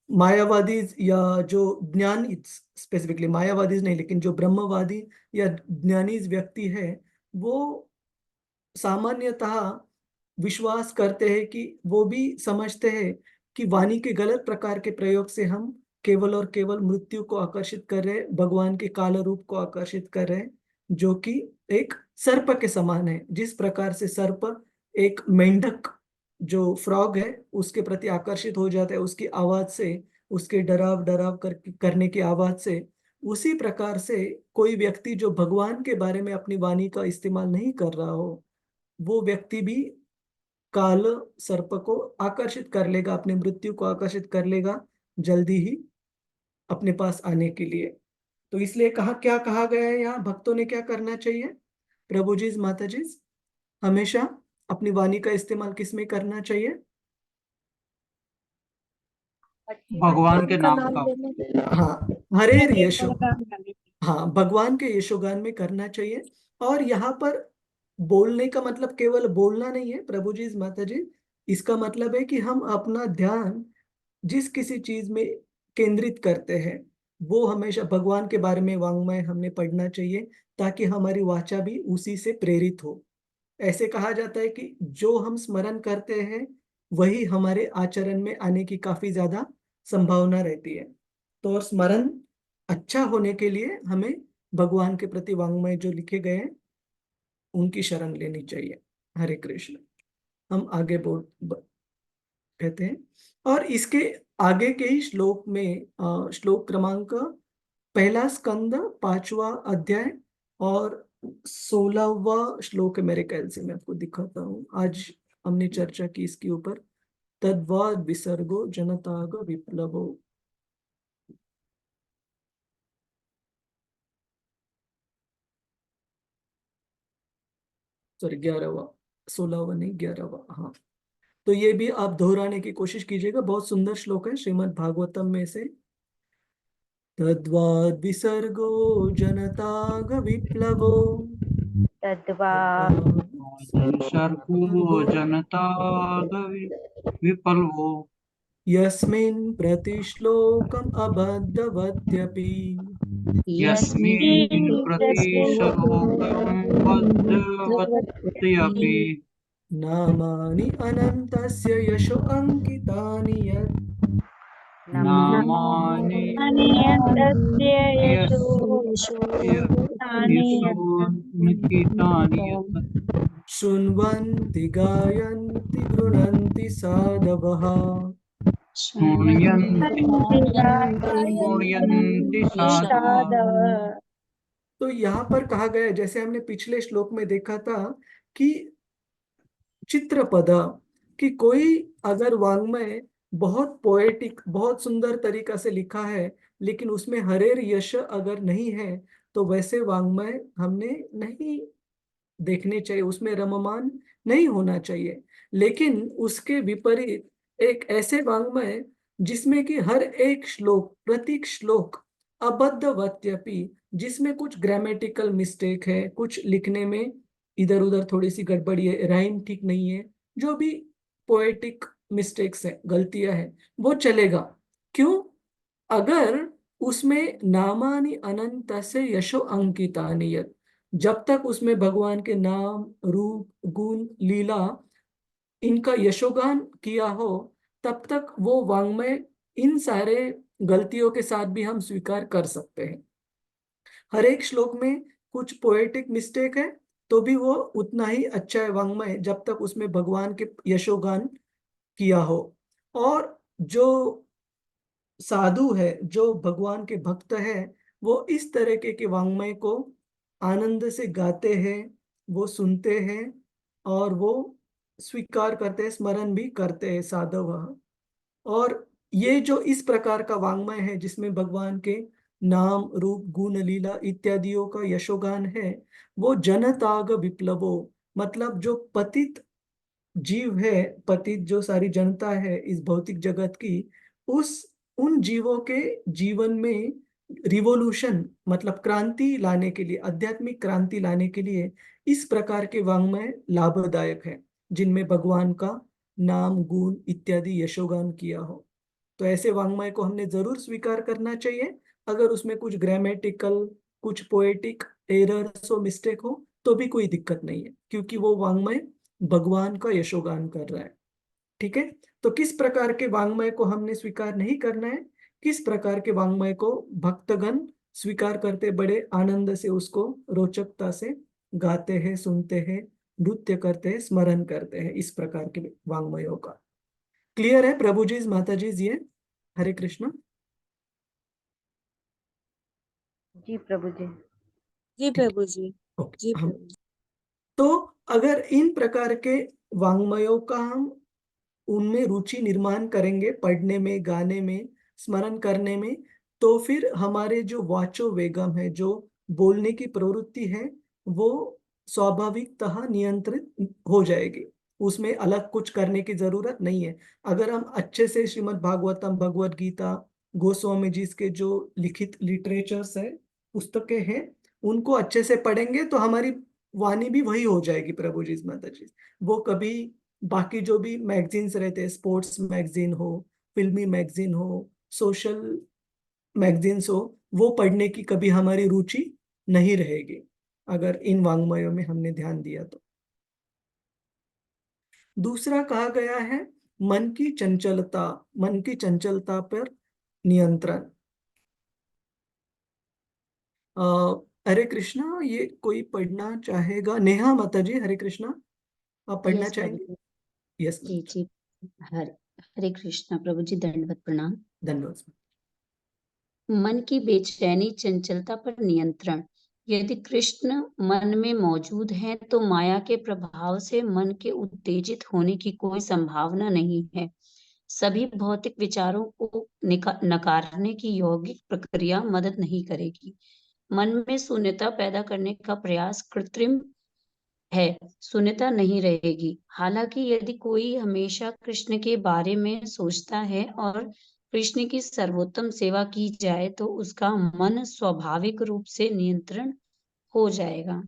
मायावादी या जो ज्ञानी, स्पेसिफिकली मायावादी नहीं, लेकिन जो ब्रह्मवादी या ज्ञानी व्यक्ति है, वो सामान्यतः विश्वास करते हैं कि वो भी समझते हैं कि वाणी के गलत प्रकार के प्रयोग से हम केवल और केवल मृत्यु को आकर्षित कर रहे हैं, भगवान के काल रूप को आकर्षित कर रहे हैं, जो कि एक सर्प के समान है। जिस प्रकार से सर्प एक मेंढक जो फ्रॉग है उसके प्रति आकर्षित हो जाता है उसकी आवाज से, उसके डराव डराव करने की आवाज से, उसी प्रकार से कोई व्यक्ति जो भगवान के बारे में अपनी वाणी का इस्तेमाल नहीं कर रहा हो, वो व्यक्ति भी काल सर्प को आकर्षित कर लेगा, अपने मृत्यु को आकर्षित कर लेगा जल्दी ही अपने पास आने के लिए। तो इसलिए क्या कहा गया है यहाँ, भक्तों ने क्या करना चाहिए? प्रभु जी, माता जी, हमेशा अपनी वाणी का इस्तेमाल किस में करना चाहिए? भगवान के उनका नाम नाम का। लेने। हाँ, हरे यशो, गुणगान करनी चाहिए। हाँ, भगवान के यशोगान में करना चाहिए। और यहाँ पर बोलने का मतलब केवल बोलना नहीं है प्रभु जी, माता जी, इसका मतलब है कि हम अपना ध्यान जिस किसी चीज में केंद्रित करते हैं वो हमेशा भगवान के बारे में वांग्मय हमने पढ़ना चाहिए, ताकि हमारी वाचा भी उसी से प्रेरित हो। ऐसे कहा जाता है कि जो हम स्मरण करते हैं वही हमारे आचरण में आने की काफी ज्यादा संभावना रहती है। तो और स्मरण अच्छा होने के लिए हमें भगवान के प्रति वांग्मय जो लिखे गए हैं उनकी शरण लेनी चाहिए। हरे कृष्ण। हम आगे कहते हैं, और इसके आगे के ही श्लोक में श्लोक क्रमांक 1 स्कंद 5वां अध्याय और 16वां श्लोक है मेरे ख्याल से, मैं आपको दिखाता हूँ। आज हमने चर्चा की इसके ऊपर। तद्वाद विसर्गो जनताग विप्लवो। सॉरी, 11वां, 16वां नहीं, 11वां, हाँ। तो ये भी आप दोहराने की कोशिश कीजिएगा, बहुत सुंदर श्लोक है श्रीमद् भागवतम में से। तद्वाद विसर्गो जनताग विप्लवो तद्वा सर्गो जनता विप्लवो यस्मिन् प्रतिश्लोकम् अबद्धवत्यपि यस्मिन् प्रतिश्लोकं बद्धवत्यपि नामानि अनन्तस्य यशो अंकितानि यत् नामानि यशोऽन्कितानि यत् शृण्वन्ति गायन्ति गृह्णन्ति साधवः। शृण्वन्ति साधवः। तो यहाँ पर कहा गया है, जैसे हमने पिछले श्लोक में देखा था कि चित्रपद, कि कोई अगर वांग्मय बहुत पोएटिक, बहुत सुंदर तरीका से लिखा है, लेकिन उसमें हरेर यश अगर नहीं है तो वैसे वांग्मय हमने नहीं देखने चाहिए, उसमें रममान नहीं होना चाहिए। लेकिन उसके विपरीत एक ऐसे वांग्मय जिसमें कि हर एक श्लोक, प्रत्येक श्लोक अबद्धवत्यपि, जिसमें कुछ ग्रामेटिकल मिस्टेक है, कुछ लिखने में इधर उधर थोड़ी सी गड़बड़ी है, राइम ठीक नहीं है, जो भी पोएटिक मिस्टेक्स है, गलतियां हैं, वो चलेगा। क्यों? अगर उसमें नामानि अनंतस्य यशो अंकितानि यत्, जब तक उसमें भगवान के नाम, रूप, गुण, लीला, इनका यशोगान किया हो, तब तक वो वांग्मय इन सारे गलतियों के साथ भी हम स्वीकार कर सकते हैं। हर एक श्लोक में कुछ पोएटिक मिस्टेक है तो भी वो उतना ही अच्छा है वांग्मय, जब तक उसमें भगवान के यशोगान किया हो। और जो साधु है, जो भगवान के भक्त है, वो इस तरह के वांग्मय को आनंद से गाते हैं, वो सुनते हैं और वो स्वीकार करते हैं, स्मरण भी करते हैं साधव। और ये जो इस प्रकार का वाङ्मय है जिसमें भगवान के नाम रूप गुण लीला इत्यादियों का यशोगान है, वो जनताग विप्लवो, मतलब जो पतित जीव है, पतित जो सारी जनता है इस भौतिक जगत की, उस उन जीवों के जीवन में रिवोल्यूशन मतलब क्रांति लाने के लिए, आध्यात्मिक क्रांति लाने के लिए इस प्रकार के वाङ्मय लाभदायक है, जिनमें भगवान का नाम गुण इत्यादि यशोगान किया हो। तो ऐसे वाङ्मय को हमने जरूर स्वीकार करना चाहिए। अगर उसमें कुछ ग्रामेटिकल, कुछ पोएटिक एरर्स हो, मिस्टेक हो, तो भी कोई दिक्कत नहीं है, क्योंकि वो वाङ्मय भगवान का यशोगान कर रहा है। ठीक है, तो किस प्रकार के वाङ्मय को हमने स्वीकार नहीं करना है, किस प्रकार के वाङ्मय को भक्तगण स्वीकार करते, बड़े आनंद से उसको रोचकता से गाते हैं, सुनते हैं, नृत्य करते हैं, स्मरण करते हैं, इस प्रकार के वाङ्मयों का। क्लियर है प्रभु जी, माता जी? ये हरे कृष्ण। जी प्रभु जी। जी प्रभु जी। ओके, जी हम प्रभु जी। तो अगर इन प्रकार के वाङ्मयों का हम उनमें रुचि निर्माण करेंगे, पढ़ने में, गाने में, स्मरण करने में, तो फिर हमारे जो वाचो वेगम है, जो बोलने की प्रवृत्ति है, वो स्वाभाविकतः नियंत्रित हो जाएगी। उसमें अलग कुछ करने की जरूरत नहीं है। अगर हम अच्छे से श्रीमद् भागवतम, भगवत गीता, गोस्वामी जी के जो लिखित लिटरेचर्स है, पुस्तकें हैं, उनको अच्छे से पढ़ेंगे तो हमारी वाणी भी वही हो जाएगी प्रभु जी, माता जी। वो कभी बाकी जो भी मैगजीन्स रहते हैं, स्पोर्ट्स मैगजीन हो, फिल्मी मैगजीन हो, सोशल मैगजीन्स हो, वो पढ़ने की कभी हमारी रुचि नहीं रहेगी, अगर इन वाङ्मयों में हमने ध्यान दिया तो। दूसरा कहा गया है मन की चंचलता, मन की चंचलता पर नियंत्रण। हरे कृष्णा, ये कोई पढ़ना चाहेगा? नेहा माता जी, हरे कृष्णा, आप पढ़ना यस प्रभु चाहेंगे? जी। यस जी जी। हरे हरे कृष्णा प्रभु जी, दंडवत प्रणाम। धन्यवाद। मन की बेचैनी चंचलता पर नियंत्रण। यदि कृष्ण मन में मौजूद हैं तो माया के प्रभाव से मन के उत्तेजित होने की कोई संभावना नहीं है। सभी भौतिक विचारों को नकारने की यौगिक प्रक्रिया मदद नहीं करेगी। मन में शून्यता पैदा करने का प्रयास कृत्रिम है, शून्यता नहीं रहेगी। हालांकि यदि कोई हमेशा कृष्ण के बारे में सोचता है और कृष्ण की सर्वोत्तम सेवा की जाए तो उसका मन स्वाभाविक रूप से नियंत्रण हो जाएगा।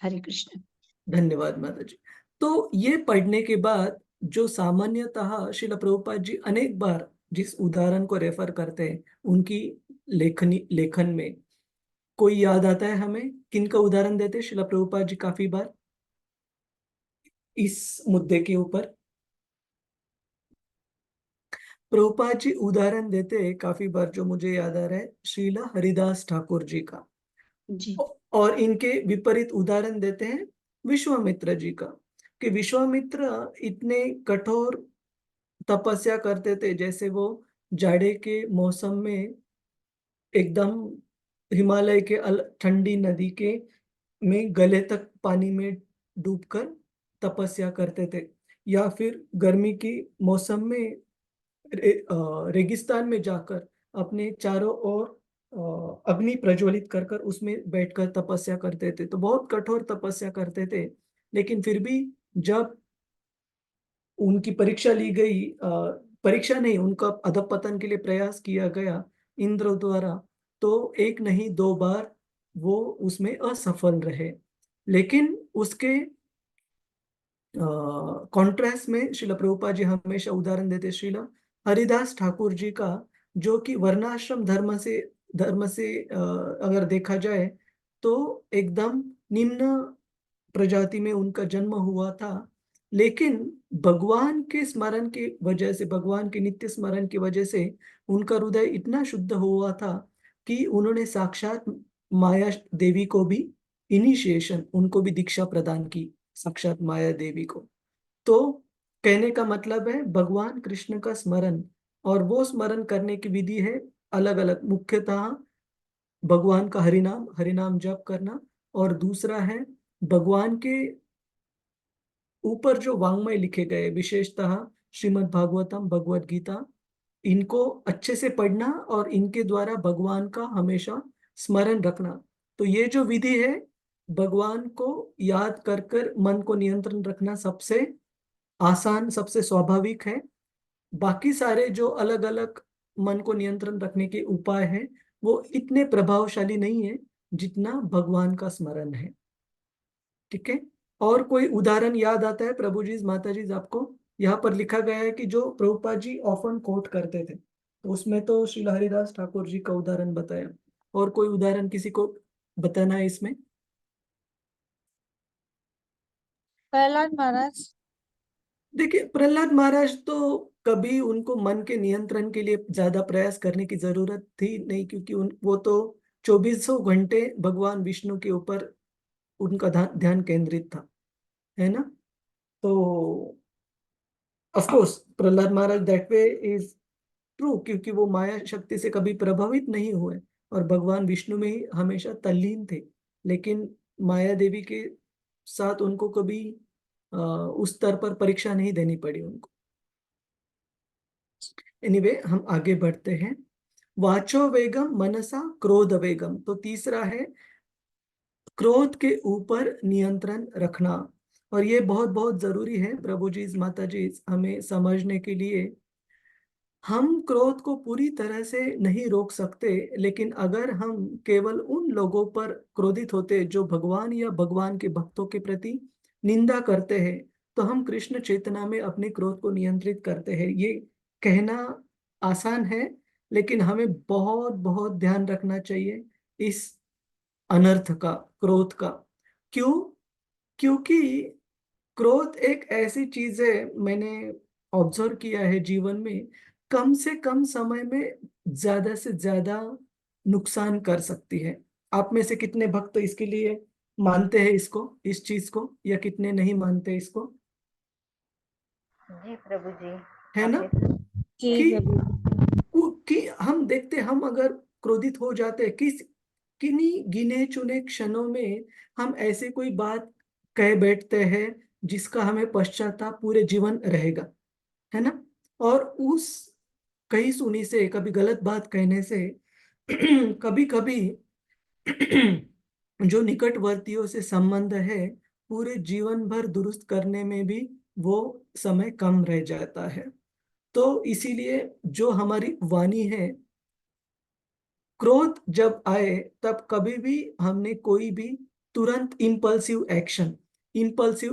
हरे कृष्ण। धन्यवाद माता जी। तो ये पढ़ने के बाद जो सामान्यतः श्रील प्रभुपाद जी अनेक बार जिस उदाहरण को रेफर करते हैं, उनकी लेखन में कोई याद आता है हमें? किनका उदाहरण देते हैं श्रील प्रभुपाद जी काफी बार इस मुद्दे के ऊपर? प्रभुपाद जी उदाहरण देते हैं काफी बार, जो मुझे याद आ रहा है, श्रीला हरिदास ठाकुर जी का। जी और इनके विपरीत उदाहरण देते हैं विश्वामित्र जी का, कि विश्वामित्र इतने कठोर तपस्या करते थे, जैसे वो जाड़े के मौसम में एकदम हिमालय के ठंडी नदी के में गले तक पानी में डूबकर तपस्या करते थे, या फिर गर्मी की मौसम में रेगिस्तान में जाकर अपने चारों ओर अग्नि प्रज्वलित कर कर उसमें बैठकर तपस्या करते थे। तो बहुत कठोर तपस्या करते थे, लेकिन फिर भी जब उनकी परीक्षा ली गई, परीक्षा नहीं, उनका अधपतन के लिए प्रयास किया गया इंद्र द्वारा, तो एक नहीं दो बार वो उसमें असफल रहे। लेकिन उसके कॉन्ट्रास्ट में श्रील प्रभुपाद जी हमेशा उदाहरण देते श्रील हरिदास ठाकुर जी का, जो कि वर्णाश्रम धर्म से अगर देखा जाए तो एकदम निम्न प्रजाति में उनका जन्म हुआ था, लेकिन भगवान के स्मरण की वजह से, भगवान के नित्य स्मरण की वजह से उनका हृदय इतना शुद्ध हुआ था कि उन्होंने साक्षात माया देवी को भी इनिशिएशन, उनको भी दीक्षा प्रदान की, साक्षात माया देवी को। तो कहने का मतलब है भगवान कृष्ण का स्मरण, और वो स्मरण करने की विधि है अलग अलग, मुख्यतः भगवान का हरिनाम, हरिनाम जप करना, और दूसरा है भगवान के ऊपर जो वाङ्मय लिखे गए, विशेषतः श्रीमद् भागवतम, भगवत गीता, इनको अच्छे से पढ़ना और इनके द्वारा भगवान का हमेशा स्मरण रखना। तो ये जो विधि है, भगवान को याद कर कर मन को नियंत्रण रखना सबसे आसान, सबसे स्वाभाविक है। बाकी सारे जो अलग अलग मन को नियंत्रण रखने के उपाय हैं, वो इतने प्रभावशाली नहीं है जितना भगवान का स्मरण है। ठीक है। और कोई उदाहरण याद आता है प्रभु जी, माता जी आपको? यहाँ पर लिखा गया है कि जो प्रभुपाद जी ऑफन कोट करते थे, तो उसमें तो श्री हरिदास ठाकुर जी का उदाहरण बताया। और कोई उदाहरण किसी को बताना है इसमें? प्रहलाद महाराज। देखिए, प्रहलाद महाराज तो कभी उनको मन के नियंत्रण के लिए ज्यादा प्रयास करने की जरूरत थी नहीं, क्योंकि वो तो 2400 घंटे भगवान विष्णु के ऊपर उनका ध्यान केंद्रित था, है ना। तो of course Prahlad Maharaj that way is true, क्योंकि वो माया शक्ति से कभी प्रभावित नहीं हुए और भगवान विष्णु में ही हमेशा तल्लीन थे। लेकिन माया देवी के साथ उनको कभी उस स्तर पर परीक्षा नहीं देनी पड़ी उनको। एनीवे, हम आगे बढ़ते हैं। वाचो वेगम मनसा क्रोध वेगम, तो तीसरा है क्रोध के ऊपर नियंत्रण रखना। और ये बहुत बहुत जरूरी है प्रभु जी, माता जी, हमें समझने के लिए। हम क्रोध को पूरी तरह से नहीं रोक सकते, लेकिन अगर हम केवल उन लोगों पर क्रोधित होते जो भगवान या भगवान के भक्तों के प्रति निंदा करते हैं, तो हम कृष्ण चेतना में अपने क्रोध को नियंत्रित करते हैं। ये कहना आसान है, लेकिन हमें बहुत बहुत ध्यान रखना चाहिए इस अनर्थ का, क्रोध का। क्यों? क्योंकि क्रोध एक ऐसी चीज है, मैंने ऑब्जर्व किया है जीवन में, कम से कम समय में ज्यादा से ज्यादा नुकसान कर सकती है। आप में से कितने भक्त इसके लिए मानते हैं इसको, इस चीज को, या कितने नहीं मानते इसको? जी प्रभु जी। है ना कि हम देखते, हम अगर क्रोधित हो जाते हैं, किन्हीं गिने चुने क्षणों में हम ऐसे कोई बात कह बैठते हैं जिसका हमें पश्चाताप पूरे जीवन रहेगा, है ना। और उस कहीं सुनी से, कभी गलत बात कहने से कभी कभी जो निकटवर्तियों से संबंध है, पूरे जीवन भर दुरुस्त करने में भी वो समय कम रह जाता है। तो इसीलिए जो हमारी वाणी है, क्रोध जब आए तब कभी भी हमने कोई भी तुरंत इम्पल्सिव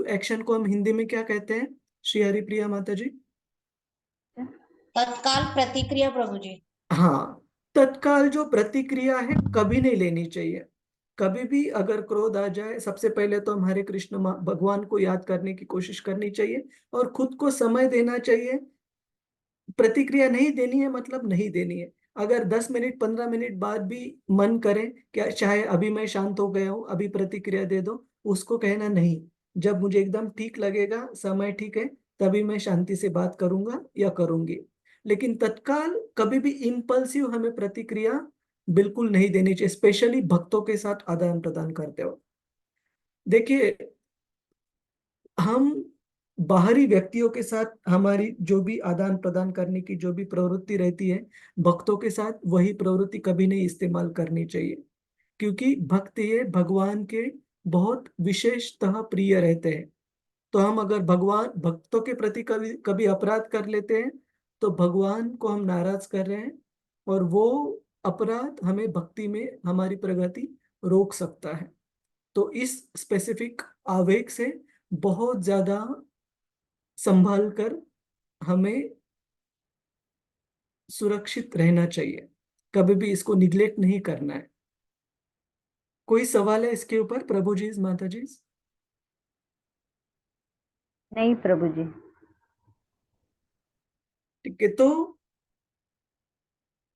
एक्शन को हम हिंदी में क्या कहते हैं श्री हरिप्रिया माता जी? तत्काल प्रतिक्रिया प्रभु जी। हाँ, तत्काल जो प्रतिक्रिया है कभी नहीं लेनी चाहिए। कभी भी अगर क्रोध आ जाए, सबसे पहले तो हम हरे कृष्ण भगवान को याद करने की कोशिश करनी चाहिए और खुद को समय देना चाहिए। प्रतिक्रिया नहीं देनी है मतलब नहीं देनी है। अगर 10 मिनट 15 मिनट बाद भी मन करे क्या, चाहे अभी मैं शांत हो गया हूँ, अभी प्रतिक्रिया दे दो, उसको कहना नहीं। जब मुझे एकदम ठीक लगेगा, समय ठीक है, तभी मैं शांति से बात करूंगा या करूंगी। लेकिन तत्काल कभी भी इम्पल्सिव हमें प्रतिक्रिया बिल्कुल नहीं देनी चाहिए, स्पेशली भक्तों के साथ आदान प्रदान करते हो। देखिए, हम बाहरी व्यक्तियों के साथ हमारी जो भी आदान प्रदान करने की जो भी प्रवृत्ति रहती है, भक्तों के साथ वही प्रवृत्ति कभी नहीं इस्तेमाल करनी चाहिए। क्योंकि भक्त ये भगवान के बहुत विशेषतः प्रिय रहते हैं। तो हम अगर भगवान भक्तों के प्रति कभी कभी अपराध कर लेते हैं, तो भगवान को हम नाराज कर रहे हैं, और वो अपराध हमें भक्ति में हमारी प्रगति रोक सकता है। तो इस स्पेसिफिक आवेग से बहुत ज्यादा संभाल कर हमें सुरक्षित रहना चाहिए, कभी भी इसको निग्लेक्ट नहीं करना है। कोई सवाल है इसके ऊपर प्रभु जी, माता जी? नहीं प्रभु जी। ठीक है, तो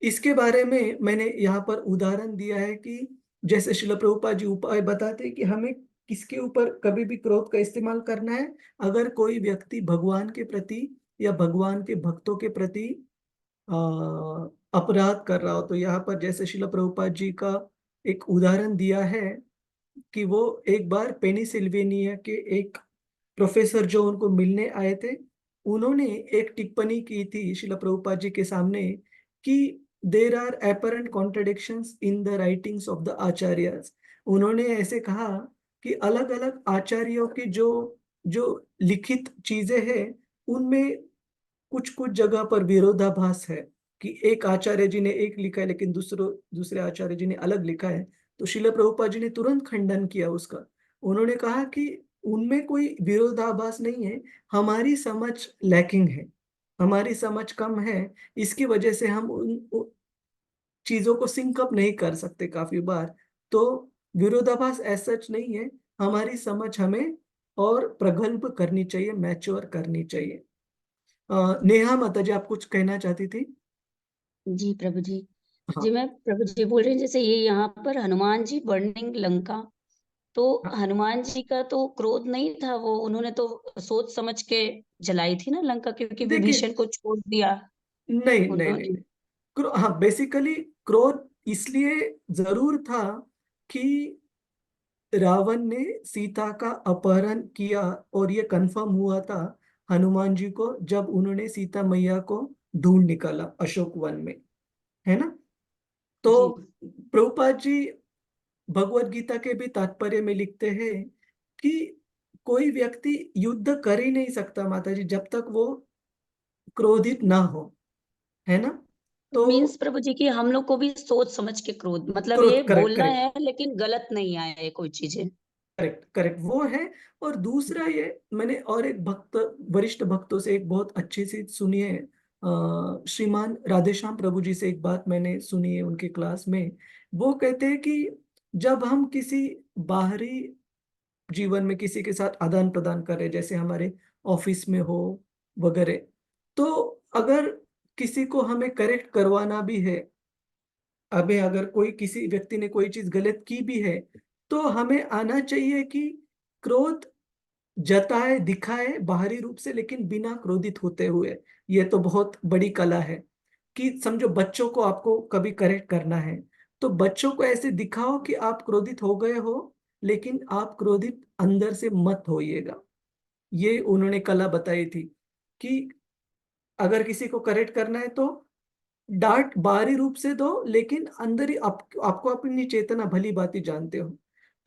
इसके बारे में मैंने यहाँ पर उदाहरण दिया है कि जैसे श्रील प्रभुपाद जी उपाय बताते हैं कि हमें किसके ऊपर कभी भी क्रोध का इस्तेमाल करना है। अगर कोई व्यक्ति भगवान के प्रति या भगवान के भक्तों के प्रति अपराध कर रहा हो, तो यहाँ पर जैसे श्रील प्रभुपाद जी का एक उदाहरण दिया है कि वो एक बार पेनिसिल्वेनिया के एक प्रोफेसर जो उनको मिलने आए थे, उन्होंने एक टिप्पणी की थी शिला प्रभुपाद जी के सामने कि there are apparent contradictions in the writings of the acharyas. उन्होंने ऐसे कहा कि अलग अलग आचार्यों की जो जो लिखित चीजें हैं उनमें कुछ कुछ जगह पर विरोधाभास है, कि एक आचार्य जी ने एक लिखा है लेकिन दूसरे आचार्य जी ने अलग लिखा है। तो शिला प्रभुपाद जी ने तुरंत खंडन किया उसका। उन्होंने कहा कि उनमें कोई विरोधाभास नहीं है, हमारी समझ लैकिंग है, हमारी समझ कम है, इसकी वजह से हम उन चीजों को सिंकअप नहीं कर सकते काफी बार। तो विरोधाभास ऐसा सच नहीं है, हमारी समझ हमें और प्रगल्भ करनी चाहिए, मैच्योर करनी चाहिए। नेहा माता जी, आप कुछ कहना चाहती थी? जी प्रभु जी। हाँ जी मैं प्रभु जी बोल रही हूँ, जैसे ये यहाँ पर हनुमान जी बर्निंग लंका, तो हाँ, हनुमान जी का तो क्रोध नहीं था, वो उन्होंने तो सोच समझ के जलाई थी ना लंका, क्योंकि देखिए, विभीषण को छोड़ दिया नहीं नहीं नहीं उन्होंने। नहीं, हाँ बेसिकली क्रोध इसलिए जरूर था कि रावण ने सीता का अपहरण किया, और ये कंफर्म हुआ था हनुमान जी को जब उन्होंने सीता मैया को ढूंढ निकाला अशोक वन में, है ना। तो जी प्रभुपाद जी भगवत गीता के भी तात्पर्य में लिखते हैं कि कोई व्यक्ति युद्ध कर ही नहीं सकता माता जी जब तक वो क्रोधित ना हो, है ना। तो मीन्स प्रभु जी की हम लोग को भी सोच समझ के क्रोध, मतलब ये क्रोध, करेक्ट बोलना करेक्ट है लेकिन गलत नहीं आए कोई चीजें। करेक्ट करेक्ट वो है। और दूसरा ये, मैंने और एक भक्त, वरिष्ठ भक्तों से एक बहुत अच्छी सी सुनी है, श्रीमान राधेश्याम प्रभु जी से एक बात मैंने सुनी है उनके क्लास में। वो कहते हैं कि जब हम किसी बाहरी जीवन में किसी के साथ आदान प्रदान कर रहे, जैसे हमारे ऑफिस में हो वगैरह, तो अगर किसी को हमें करेक्ट करवाना भी है, अबे अगर कोई किसी व्यक्ति ने कोई चीज गलत की भी है, तो हमें आना चाहिए कि क्रोध जताए दिखाए बाहरी रूप से, लेकिन बिना क्रोधित होते हुए। ये तो बहुत बड़ी कला है कि समझो बच्चों को आपको कभी करेक्ट करना है, तो बच्चों को ऐसे दिखाओ कि आप क्रोधित हो गए हो, लेकिन आप क्रोधित अंदर से मत होइएगा। ये उन्होंने कला बताई थी कि अगर किसी को करेक्ट करना है तो डांट बाहरी रूप से दो, लेकिन अंदर ही आपको अपनी चेतना भली भांति जानते हो।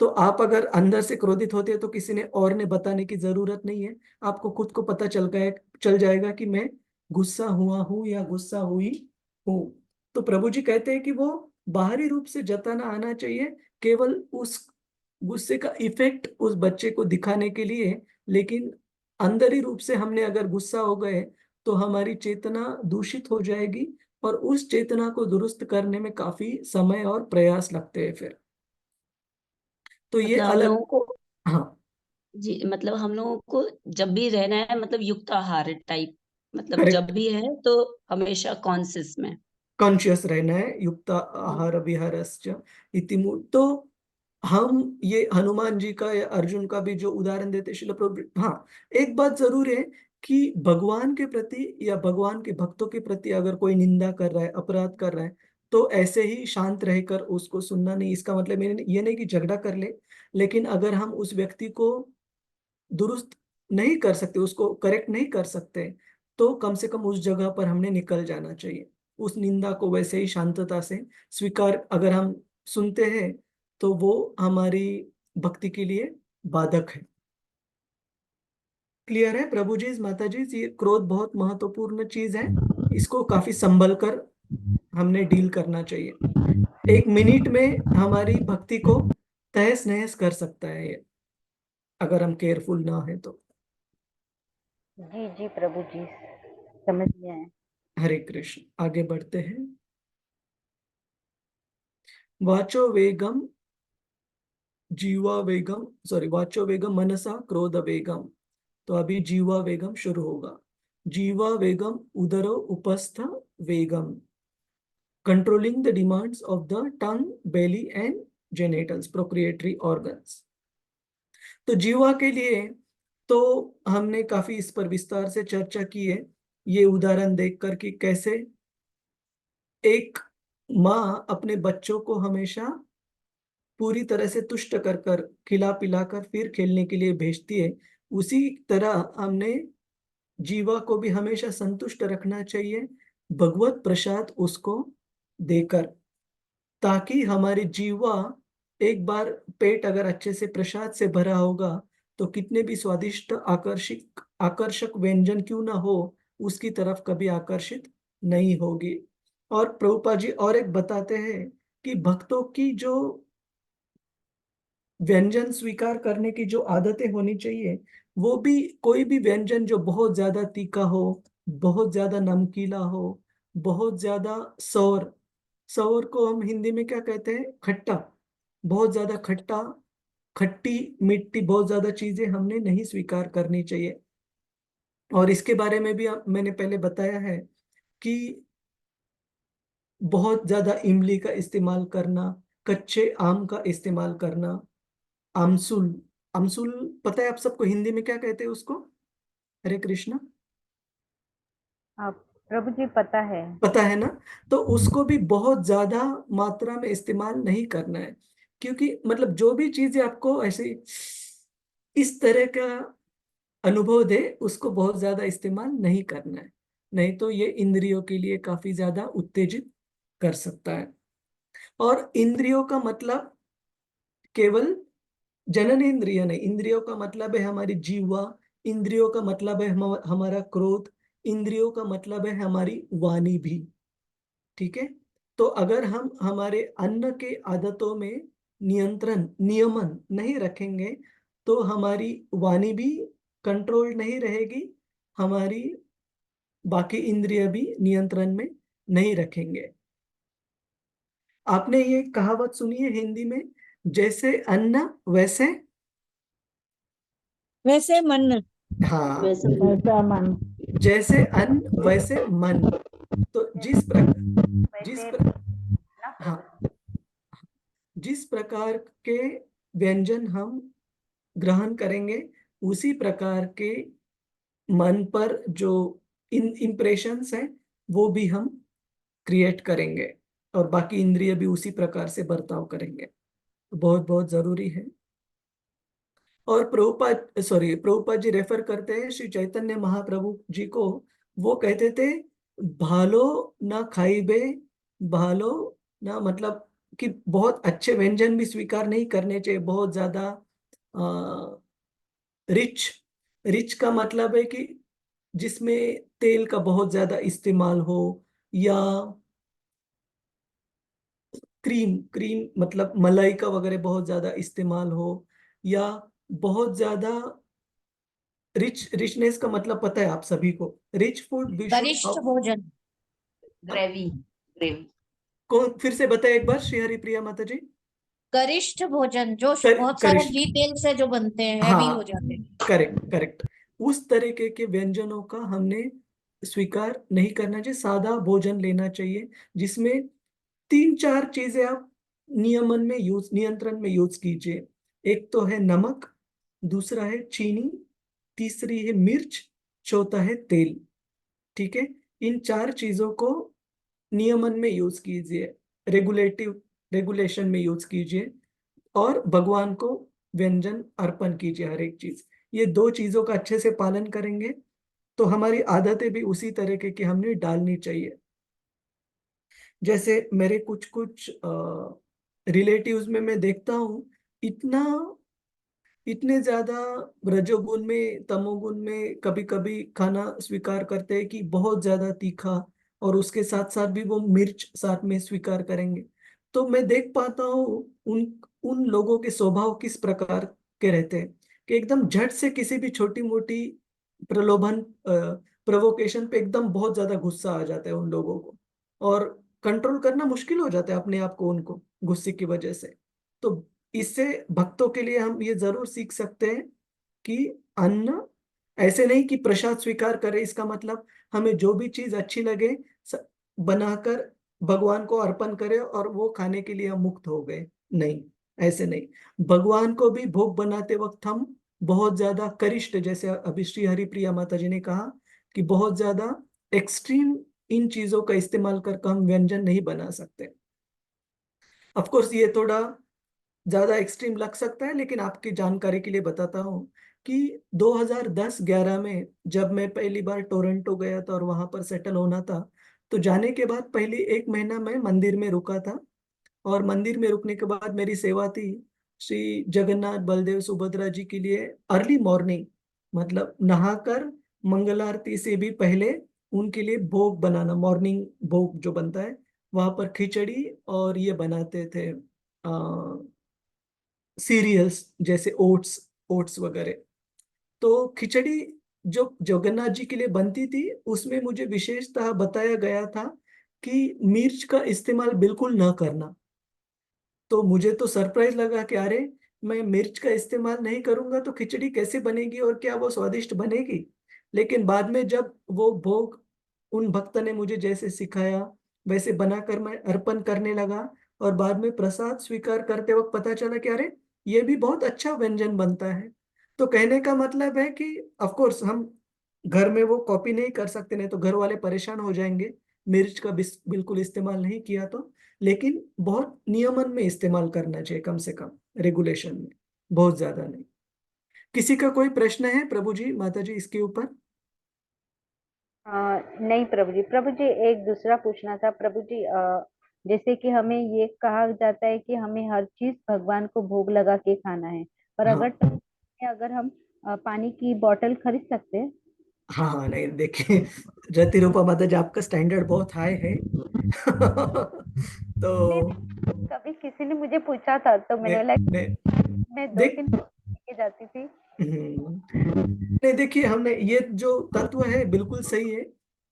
तो आप अगर अंदर से क्रोधित होते हैं तो किसी ने और ने बताने की जरूरत नहीं है, आपको खुद को पता चल जाएगा कि मैं गुस्सा हुआ हूं या गुस्सा हुई हूं। तो प्रभु जी कहते हैं कि वो बाहरी रूप से जताना आना चाहिए, केवल उस गुस्से का इफेक्ट उस बच्चे को दिखाने के लिए। लेकिन अंदरी रूप से हमने अगर गुस्सा हो गए तो हमारी चेतना दूषित हो जाएगी, और उस चेतना को दुरुस्त करने में काफी समय और प्रयास लगते हैं फिर। तो ये मतलब हम अलग। लोगों को, हाँ जी मतलब हम लोगों को जब भी रहना है, मतलब युक्त आहार टाइप, मतलब जब करेक्ट, भी है तो हमेशा कॉन्शियस में। कॉन्शियस रहना है, युक्त आहार विहारश्च इति तो हम ये हनुमान जी का या अर्जुन का भी जो उदाहरण देते शिल प्रभु। हाँ, एक बात जरूर है कि भगवान के प्रति या भगवान के भक्तों के प्रति अगर कोई निंदा कर रहा है, अपराध कर रहा है, तो ऐसे ही शांत रहकर उसको सुनना नहीं। इसका मतलब ये नहीं कि झगड़ा कर ले, लेकिन अगर हम उस व्यक्ति को दुरुस्त नहीं कर सकते, उसको करेक्ट नहीं कर सकते, तो कम से कम उस जगह पर हमने निकल जाना चाहिए। उस निंदा को वैसे ही शांतता से स्वीकार अगर हम सुनते हैं, तो वो हमारी भक्ति के लिए बाधक है। क्लियर है प्रभु जी, माता जी? ये क्रोध बहुत महत्वपूर्ण चीज है, इसको काफी संभल कर हमने डील करना चाहिए। एक मिनट में हमारी भक्ति को तहस नहस कर सकता है ये, अगर हम केयरफुल ना है तो। जी जी प्रभु जी, समझ गए हैं। हरे कृष्ण, आगे बढ़ते हैं। वाचो वेगम जीवा वेगम, सॉरी, वाचो वेगम मनसा क्रोध वेगम। तो अभी जीवा वेगम शुरू होगा। जीवा वेगम उदरो उपस्थ वेगम, controlling the demands of the tongue, belly and genitals, procreatory organs. तो जीवा के लिए तो हमने काफी इस पर विस्तार से चर्चा की है, ये उदाहरण देखकर कि कैसे एक माँ अपने बच्चों को हमेशा पूरी तरह से तुष्ट कर कर खिला पिला कर फिर खेलने के लिए भेजती है। उसी तरह हमने जीवा को भी हमेशा संतुष्ट रखना चाहिए भगवत प्रसाद उसको देकर, ताकि हमारी जीवा एक बार पेट अगर अच्छे से प्रसाद से भरा होगा तो कितने भी स्वादिष्ट आकर्षक व्यंजन क्यों ना हो उसकी तरफ कभी आकर्षित नहीं होगी। और प्रभुपाद जी और एक बताते हैं कि भक्तों की जो व्यंजन स्वीकार करने की जो आदतें होनी चाहिए, वो भी कोई भी व्यंजन जो बहुत ज्यादा तीखा हो, बहुत ज्यादा नमकीला हो, बहुत ज्यादा सौर, सौर को हम हिंदी में क्या कहते हैं, खट्टा, बहुत ज्यादा खट्टा, खट्टी मीठी बहुत ज्यादा चीजें हमने नहीं स्वीकार करनी चाहिए। और इसके बारे में भी मैंने पहले बताया है कि बहुत ज्यादा इमली का इस्तेमाल करना, कच्चे आम का इस्तेमाल करना, आमसुल, आमसुल पता है आप सबको हिंदी में क्या कहते हैं उसको? हरे कृष्णा, प्रभु जी पता है। पता है ना? तो उसको भी बहुत ज्यादा मात्रा में इस्तेमाल नहीं करना है, क्योंकि मतलब जो भी चीजें आपको ऐसे इस तरह का अनुभव दे उसको बहुत ज्यादा इस्तेमाल नहीं करना है, नहीं तो ये इंद्रियों के लिए काफी ज्यादा उत्तेजित कर सकता है। और इंद्रियों का मतलब केवल जननेंद्रिय नहीं, इंद्रियों का मतलब है हमारी जीवा, इंद्रियों का मतलब है हमारा क्रोध, इंद्रियों का मतलब है हमारी वाणी भी। ठीक है, तो अगर हम हमारे अन्न के आदतों में नियंत्रण नियमन नहीं रखेंगे तो हमारी वाणी भी कंट्रोल नहीं रहेगी, हमारी बाकी इंद्रिय भी नियंत्रण में नहीं रखेंगे। आपने ये कहावत सुनी है हिंदी में, जैसे अन्न वैसे, वैसे मन। हाँ, वैसा मन। जैसे अन्न वैसे मन। तो हाँ, जिस प्रकार के व्यंजन हम ग्रहण करेंगे उसी प्रकार के मन पर जो इम्प्रेशंस हैं वो भी हम क्रिएट करेंगे, और बाकी इंद्रिय भी उसी प्रकार से बर्ताव करेंगे। तो बहुत बहुत जरूरी है। और प्रभुपाद जी रेफर करते हैं श्री चैतन्य महाप्रभु जी को, वो कहते थे भालो ना खाइबे, भालो ना मतलब कि बहुत अच्छे व्यंजन भी स्वीकार नहीं करने चाहिए, बहुत ज्यादा रिच, रिच का मतलब है कि जिसमें तेल का बहुत ज्यादा इस्तेमाल हो, या क्रीम, क्रीम मतलब मलाई का वगैरह बहुत ज्यादा इस्तेमाल हो, या बहुत ज्यादा रिचनेस का मतलब पता है आप सभी को, रिच फूड वी शुड। गरिष्ठ भोजन, ग्रेवी, ग्रेवी। कौन फिर से बताए एक बार श्री हरिप्रिया माता जी? गरिष्ठ भोजन जो बहुत सारे करिष्ठ, घी तेल से जो बनते हैं, हैवी हो जाते हाँ, हैं। करेक्ट करेक्ट, उस तरीके के व्यंजनों का हमने स्वीकार नहीं करना चाहिए, सादा भोजन लेना चाहिए जिसमें तीन चार चीजें आप नियंत्रण में यूज कीजिए। एक तो है नमक, दूसरा है चीनी, तीसरी है मिर्च, चौथा है तेल। ठीक है, इन चार चीजों को नियमन में यूज कीजिए, रेगुलेशन में यूज कीजिए, और भगवान को व्यंजन अर्पण कीजिए हर एक चीज। ये दो चीजों का अच्छे से पालन करेंगे तो हमारी आदतें भी उसी तरीके की हमने डालनी चाहिए। जैसे मेरे कुछ कुछ रिलेटिव्स में मैं देखता हूँ, इतना इतने ज्यादा रजोगुण में तमोगुण में कभी कभी खाना स्वीकार करते हैं कि बहुत ज्यादा तीखा, और उसके साथ साथ भी वो मिर्च साथ में स्वीकार करेंगे। तो मैं देख पाता हूँ उन उन लोगों के स्वभाव किस प्रकार के रहते हैं कि एकदम झट से किसी भी छोटी मोटी प्रलोभन प्रोवोकेशन पे एकदम बहुत ज्यादा गुस्सा आ जाता है उन लोगों को, और कंट्रोल करना मुश्किल हो जाता है अपने आप को उनको गुस्से की वजह से। तो इससे भक्तों के लिए हम ये जरूर सीख सकते हैं कि अन्न ऐसे नहीं कि प्रसाद स्वीकार करें, इसका मतलब हमें जो भी चीज अच्छी लगे बनाकर भगवान को अर्पण करें और वो खाने के लिए हम मुक्त हो गए, नहीं, ऐसे नहीं। भगवान को भी भोग बनाते वक्त हम बहुत ज्यादा करिष्ठ, जैसे अभी श्री हरिप्रिया माता जी ने कहा कि बहुत ज्यादा एक्सट्रीम इन चीजों का इस्तेमाल करके हम व्यंजन नहीं बना सकते। ऑफ कोर्स ये थोड़ा ज्यादा एक्सट्रीम लग सकता है, लेकिन आपकी जानकारी के लिए बताता हूँ कि 2010-11 में जब मैं पहली बार टोरंटो गया था और वहां पर सेटल होना था, तो जाने के बाद पहले 1 महीना मैं मंदिर में रुका था। और मंदिर में रुकने के बाद मेरी सेवा थी श्री जगन्नाथ बलदेव सुभद्रा जी के लिए अर्ली मॉर्निंग, मतलब नहाकर मंगल आरती से भी पहले उनके लिए भोग बनाना, मॉर्निंग भोग जो बनता है वहां पर खिचड़ी और ये बनाते थे सीरियल्स जैसे ओट्स ओट्स वगैरह। तो खिचड़ी जो जगन्नाथ जी के लिए बनती थी उसमें मुझे विशेषतः बताया गया था कि मिर्च का इस्तेमाल बिल्कुल न करना। तो मुझे तो सरप्राइज लगा कि अरे, मैं मिर्च का इस्तेमाल नहीं करूंगा तो खिचड़ी कैसे बनेगी और क्या वो स्वादिष्ट बनेगी। लेकिन बाद में जब वो भोग उन भक्त ने मुझे जैसे सिखाया वैसे बनाकर मैं अर्पण करने लगा, और बाद में प्रसाद स्वीकार करते वक्त पता चला कि अरे, ये भी बहुत अच्छा व्यंजन बनता है। तो कहने का मतलब है कि ऑफ कोर्स हम घर में वो कॉपी नहीं कर सकते, नहीं तो घर वाले परेशान हो जाएंगे। मिर्च का बिल्कुल इस्तेमाल नहीं किया तो, लेकिन बहुत नियमन में इस्तेमाल करना चाहिए, कम से कम रेगुलेशन में, बहुत ज्यादा नहीं। किसी का कोई प्रश्न है प्रभु जी, माता जी, इसके ऊपर? नहीं प्रभु जी। प्रभु जी एक दूसरा पूछना था प्रभु जी। जैसे कि हमें ये कहा जाता है कि हमें हर चीज भगवान को भोग लगा के खाना है, पर हाँ अगर हम पानी की बोतल खरीद सकते हैं? हाँ हाँ, नहीं देखिए, रति रूपा माता जी आपका स्टैंडर्ड बहुत हाई है। नहीं तो नहीं, कभी किसी ने मुझे पूछा था तो ने, मैंने बोला ने, मैं देख 2-3 लेके जाती थी। नहीं देखिए, हमने ये जो तत्व है बिल्कुल सही है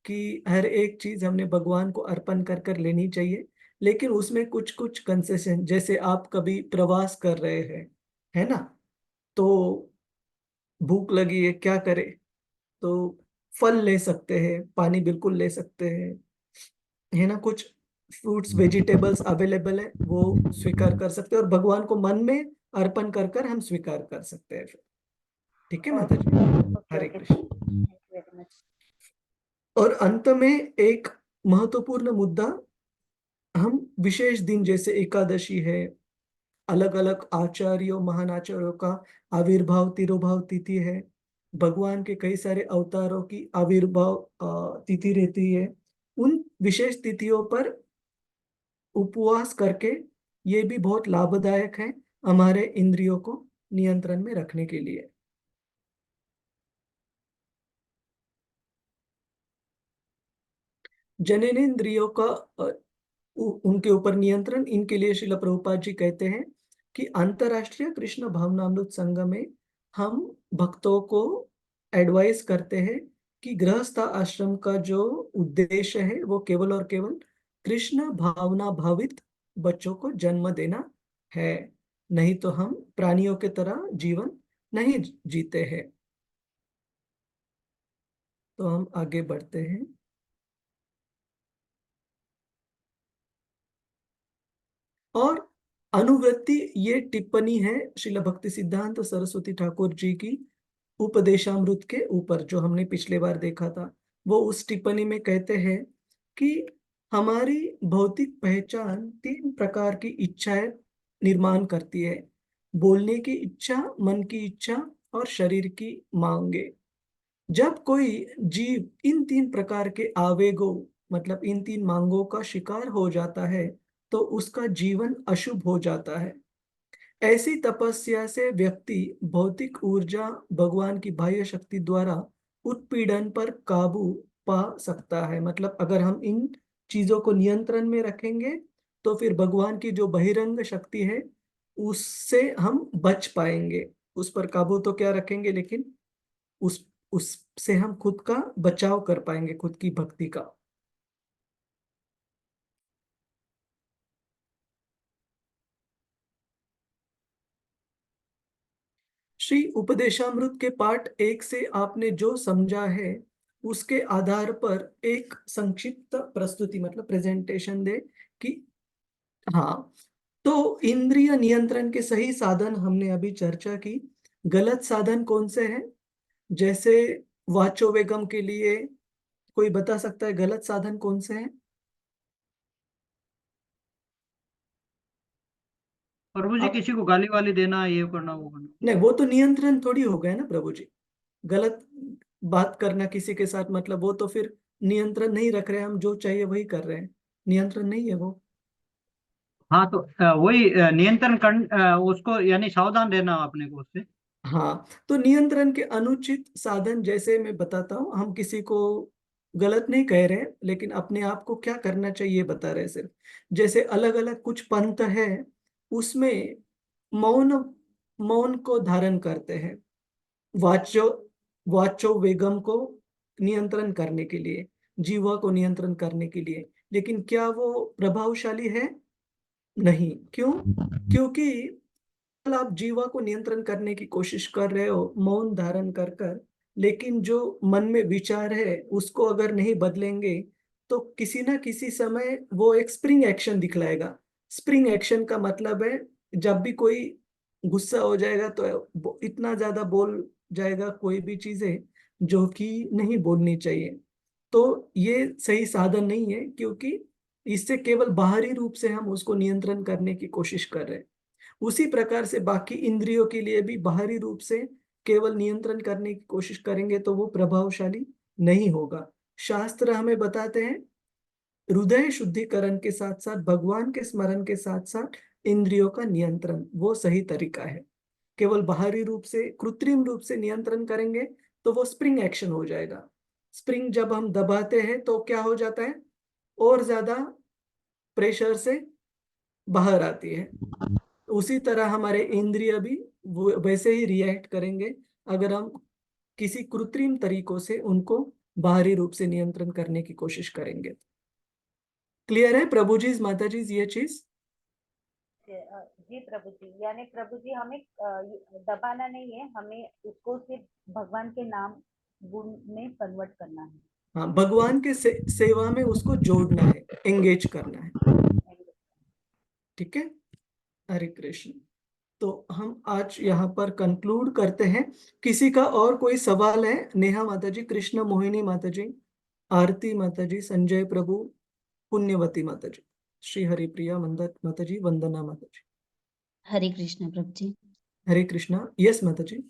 कि हर एक चीज हमने भगवान को अर्पण कर कर लेनी चाहिए, लेकिन उसमें कुछ कुछ कंसेशन, जैसे आप कभी प्रवास कर रहे हैं, है ना, तो भूख लगी है, क्या करे, तो फल ले सकते हैं, पानी बिल्कुल ले सकते हैं, है ना, कुछ फ्रूट्स वेजिटेबल्स अवेलेबल है वो स्वीकार कर सकते हैं, और भगवान को मन में अर्पण कर कर हम स्वीकार कर सकते हैं फिर। ठीक है माता जी, okay Hare okay, Krishna. Thank you very much. और अंत में एक महत्वपूर्ण मुद्दा, हम विशेष दिन जैसे एकादशी है, अलग अलग आचार्यों महान आचार्यों का आविर्भाव तिरुभाव तिथि है, भगवान के कई सारे अवतारों की आविर्भाव तिथि रहती है, उन विशेष तिथियों पर उपवास करके ये भी बहुत लाभदायक है हमारे इंद्रियों को नियंत्रण में रखने के लिए। जननेंद्रियों का उनके ऊपर नियंत्रण, इनके लिए श्रील प्रभुपाद जी कहते हैं कि अंतरराष्ट्रीय कृष्ण भावनामृत संघ में हम भक्तों को एडवाइस करते हैं कि गृहस्थ आश्रम का जो उद्देश्य है वो केवल और केवल कृष्ण भावना भावित बच्चों को जन्म देना है, नहीं तो हम प्राणियों के तरह जीवन नहीं जीते हैं। तो हम आगे बढ़ते हैं। और अनुवृत्ति, ये टिप्पणी है श्रील भक्ति सिद्धांत सरस्वती ठाकुर जी की उपदेशामृत के ऊपर, जो हमने पिछले बार देखा था। वो उस टिप्पणी में कहते हैं कि हमारी भौतिक पहचान 3 प्रकार की इच्छाएं निर्माण करती है: बोलने की इच्छा, मन की इच्छा और शरीर की मांगे। जब कोई जीव इन 3 प्रकार के आवेगों, मतलब इन 3 मांगों का शिकार हो जाता है तो उसका जीवन अशुभ हो जाता है। ऐसी तपस्या से व्यक्ति भौतिक ऊर्जा भगवान की बाह्य शक्ति द्वारा उत्पीड़न पर काबू पा सकता है। मतलब अगर हम इन चीजों को नियंत्रण में रखेंगे तो फिर भगवान की जो बहिरंग शक्ति है उससे हम बच पाएंगे। उस पर काबू तो क्या रखेंगे, लेकिन उससे हम खुद का बचाव कर पाएंगे, खुद की भक्ति का। श्री उपदेशामृत के पाठ 1 से आपने जो समझा है उसके आधार पर एक संक्षिप्त प्रस्तुति, मतलब प्रेजेंटेशन दे कि हाँ, तो इंद्रिय नियंत्रण के सही साधन हमने अभी चर्चा की। गलत साधन कौन से हैं? जैसे वाचोवेगम के लिए कोई बता सकता है गलत साधन कौन से हैं? प्रभु जी अब किसी को गाली वाली देना, ये करना वो करना। नहीं, वो तो नियंत्रण थोड़ी हो गया ना प्रभु जी। गलत बात करना किसी के साथ, मतलब वो तो फिर नियंत्रण नहीं रख रहे, हम जो चाहिए वही कर रहे हैं, नियंत्रण नहीं है वो। हाँ तो वही नियंत्रण कर उसको, यानी सावधान रहना अपने को उससे। हाँ, तो नियंत्रण के अनुचित साधन, जैसे मैं बताता हूँ, हम किसी को गलत नहीं कह रहे हैं, लेकिन अपने आप को क्या करना चाहिए बता रहे हैं सिर्फ। जैसे अलग अलग कुछ पंथ है, उसमें मौन मौन को धारण करते हैं, वाचो वाचो वेगम को नियंत्रण करने के लिए, जीवा को नियंत्रण करने के लिए। लेकिन क्या वो प्रभावशाली है? नहीं। क्यों? क्योंकि आप जीवा को नियंत्रण करने की कोशिश कर रहे हो मौन धारण कर कर, लेकिन जो मन में विचार है उसको अगर नहीं बदलेंगे तो किसी ना किसी समय वो एक स्प्रिंग एक्शन दिखलाएगा। स्प्रिंग एक्शन का मतलब है, जब भी कोई गुस्सा हो जाएगा तो इतना ज्यादा बोल जाएगा कोई भी चीजें जो कि नहीं बोलनी चाहिए। तो ये सही साधन नहीं है, क्योंकि इससे केवल बाहरी रूप से हम उसको नियंत्रण करने की कोशिश कर रहे हैं। उसी प्रकार से बाकी इंद्रियों के लिए भी बाहरी रूप से केवल नियंत्रण करने की कोशिश करेंगे तो वो प्रभावशाली नहीं होगा। शास्त्र हमें बताते हैं, हृदय शुद्धिकरण के साथ साथ भगवान के स्मरण के साथ साथ इंद्रियों का नियंत्रण वो सही तरीका है। केवल बाहरी रूप से, कृत्रिम रूप से नियंत्रण करेंगे तो वो स्प्रिंग एक्शन हो जाएगा। स्प्रिंग जब हम दबाते हैं तो क्या हो जाता है, और ज्यादा प्रेशर से बाहर आती है। उसी तरह हमारे इंद्रिय भी वैसे ही रिएक्ट करेंगे अगर हम किसी कृत्रिम तरीकों से उनको बाहरी रूप से नियंत्रण करने की कोशिश करेंगे। क्लियर है प्रभु जी, माता जी, ये चीज? जी प्रभु जी, यानी प्रभु जी हमें दबाना नहीं है, हमें उसको सिर्फ भगवान के नाम गुण में कन्वर्ट करना है। हाँ, भगवान के सेवा में उसको जोड़ना है, एंगेज करना है। ठीक है, हरे कृष्ण। तो हम आज यहाँ पर कंक्लूड करते हैं। किसी का और कोई सवाल है? नेहा माता जी, कृष्ण मोहिनी माता जी, आरती माता जी, संजय प्रभु, पुण्यवती माता जी, श्री हरिप्रिया मंदर माता जी, वंदना माता जी। हरे कृष्ण प्रभु जी। हरे कृष्णा। यस माता जी।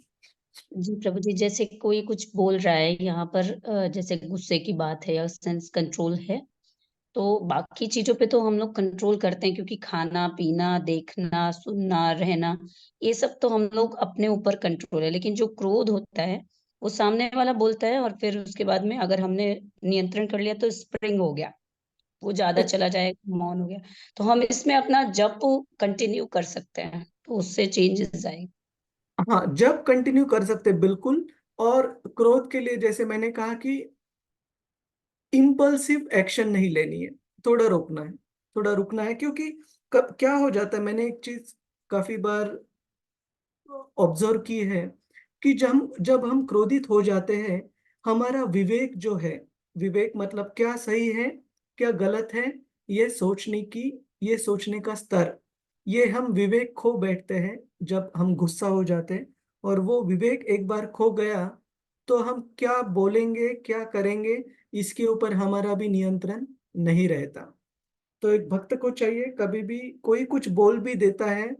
जी प्रभु जी, जैसे कोई कुछ बोल रहा है यहाँ पर, जैसे गुस्से की बात है या सेंस कंट्रोल है, तो बाकी चीजों पे तो हम लोग कंट्रोल करते हैं, क्योंकि खाना पीना, देखना, सुनना, रहना, ये सब तो हम लोग अपने ऊपर कंट्रोल है। लेकिन जो क्रोध होता है, वो सामने वाला बोलता है और फिर उसके बाद में अगर हमने नियंत्रण कर लिया तो स्प्रिंग हो गया, वो ज्यादा चला जाए, मौन हो गया। तो हम इसमें अपना जप कंटिन्यू कर सकते हैं, तो उससे चेंजेस आएंगे। हाँ, जब कंटिन्यू कर सकते बिल्कुल। और क्रोध के लिए जैसे मैंने कहा कि इम्पल्सिव एक्शन नहीं लेनी है, थोड़ा रोकना है, थोड़ा रुकना है। क्योंकि क्या हो जाता है, मैंने एक चीज काफी बार ऑब्जर्व की है कि जब हम क्रोधित हो जाते हैं, हमारा विवेक जो है, विवेक मतलब क्या सही है क्या गलत है, ये सोचने का स्तर, ये हम विवेक खो बैठते हैं जब हम गुस्सा हो जाते हैं। और वो विवेक एक बार खो गया तो हम क्या बोलेंगे क्या करेंगे इसके ऊपर हमारा भी नियंत्रण नहीं रहता। तो एक भक्त को चाहिए, कभी भी कोई कुछ बोल भी देता है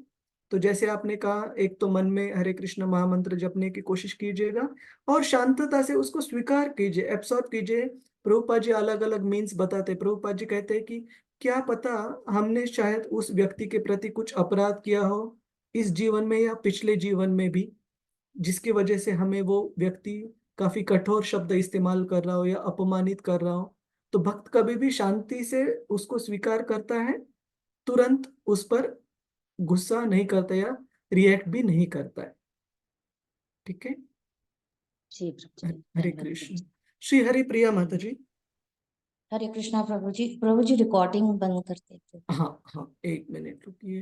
तो जैसे आपने कहा, एक तो मन में हरे कृष्ण महामंत्र जपने की कोशिश कीजिएगा और शांतता से उसको स्वीकार कीजिए, एब्सॉर्ब कीजिए। प्रभुपाद जी अलग अलग मीन्स बताते, प्रभुपाद जी कहते हैं कि क्या पता हमने शायद उस व्यक्ति के प्रति कुछ अपराध किया हो इस जीवन में या पिछले जीवन में भी, जिसकी वजह से हमें वो व्यक्ति काफी कठोर शब्द इस्तेमाल कर रहा हो या अपमानित कर रहा हो। तो भक्त कभी भी शांति से उसको स्वीकार करता है, तुरंत उस पर गुस्सा नहीं करता या रिएक्ट भी नहीं करता है। ठीक है, जी प्रभु जी, हरे धन्यवाद कृष्ण। प्रभु जी। श्री हरि प्रिया माता जी। हरे कृष्णा प्रभु जी। प्रभु जी रिकॉर्डिंग बंद कर देते। हाँ हाँ, एक मिनट रुकिए।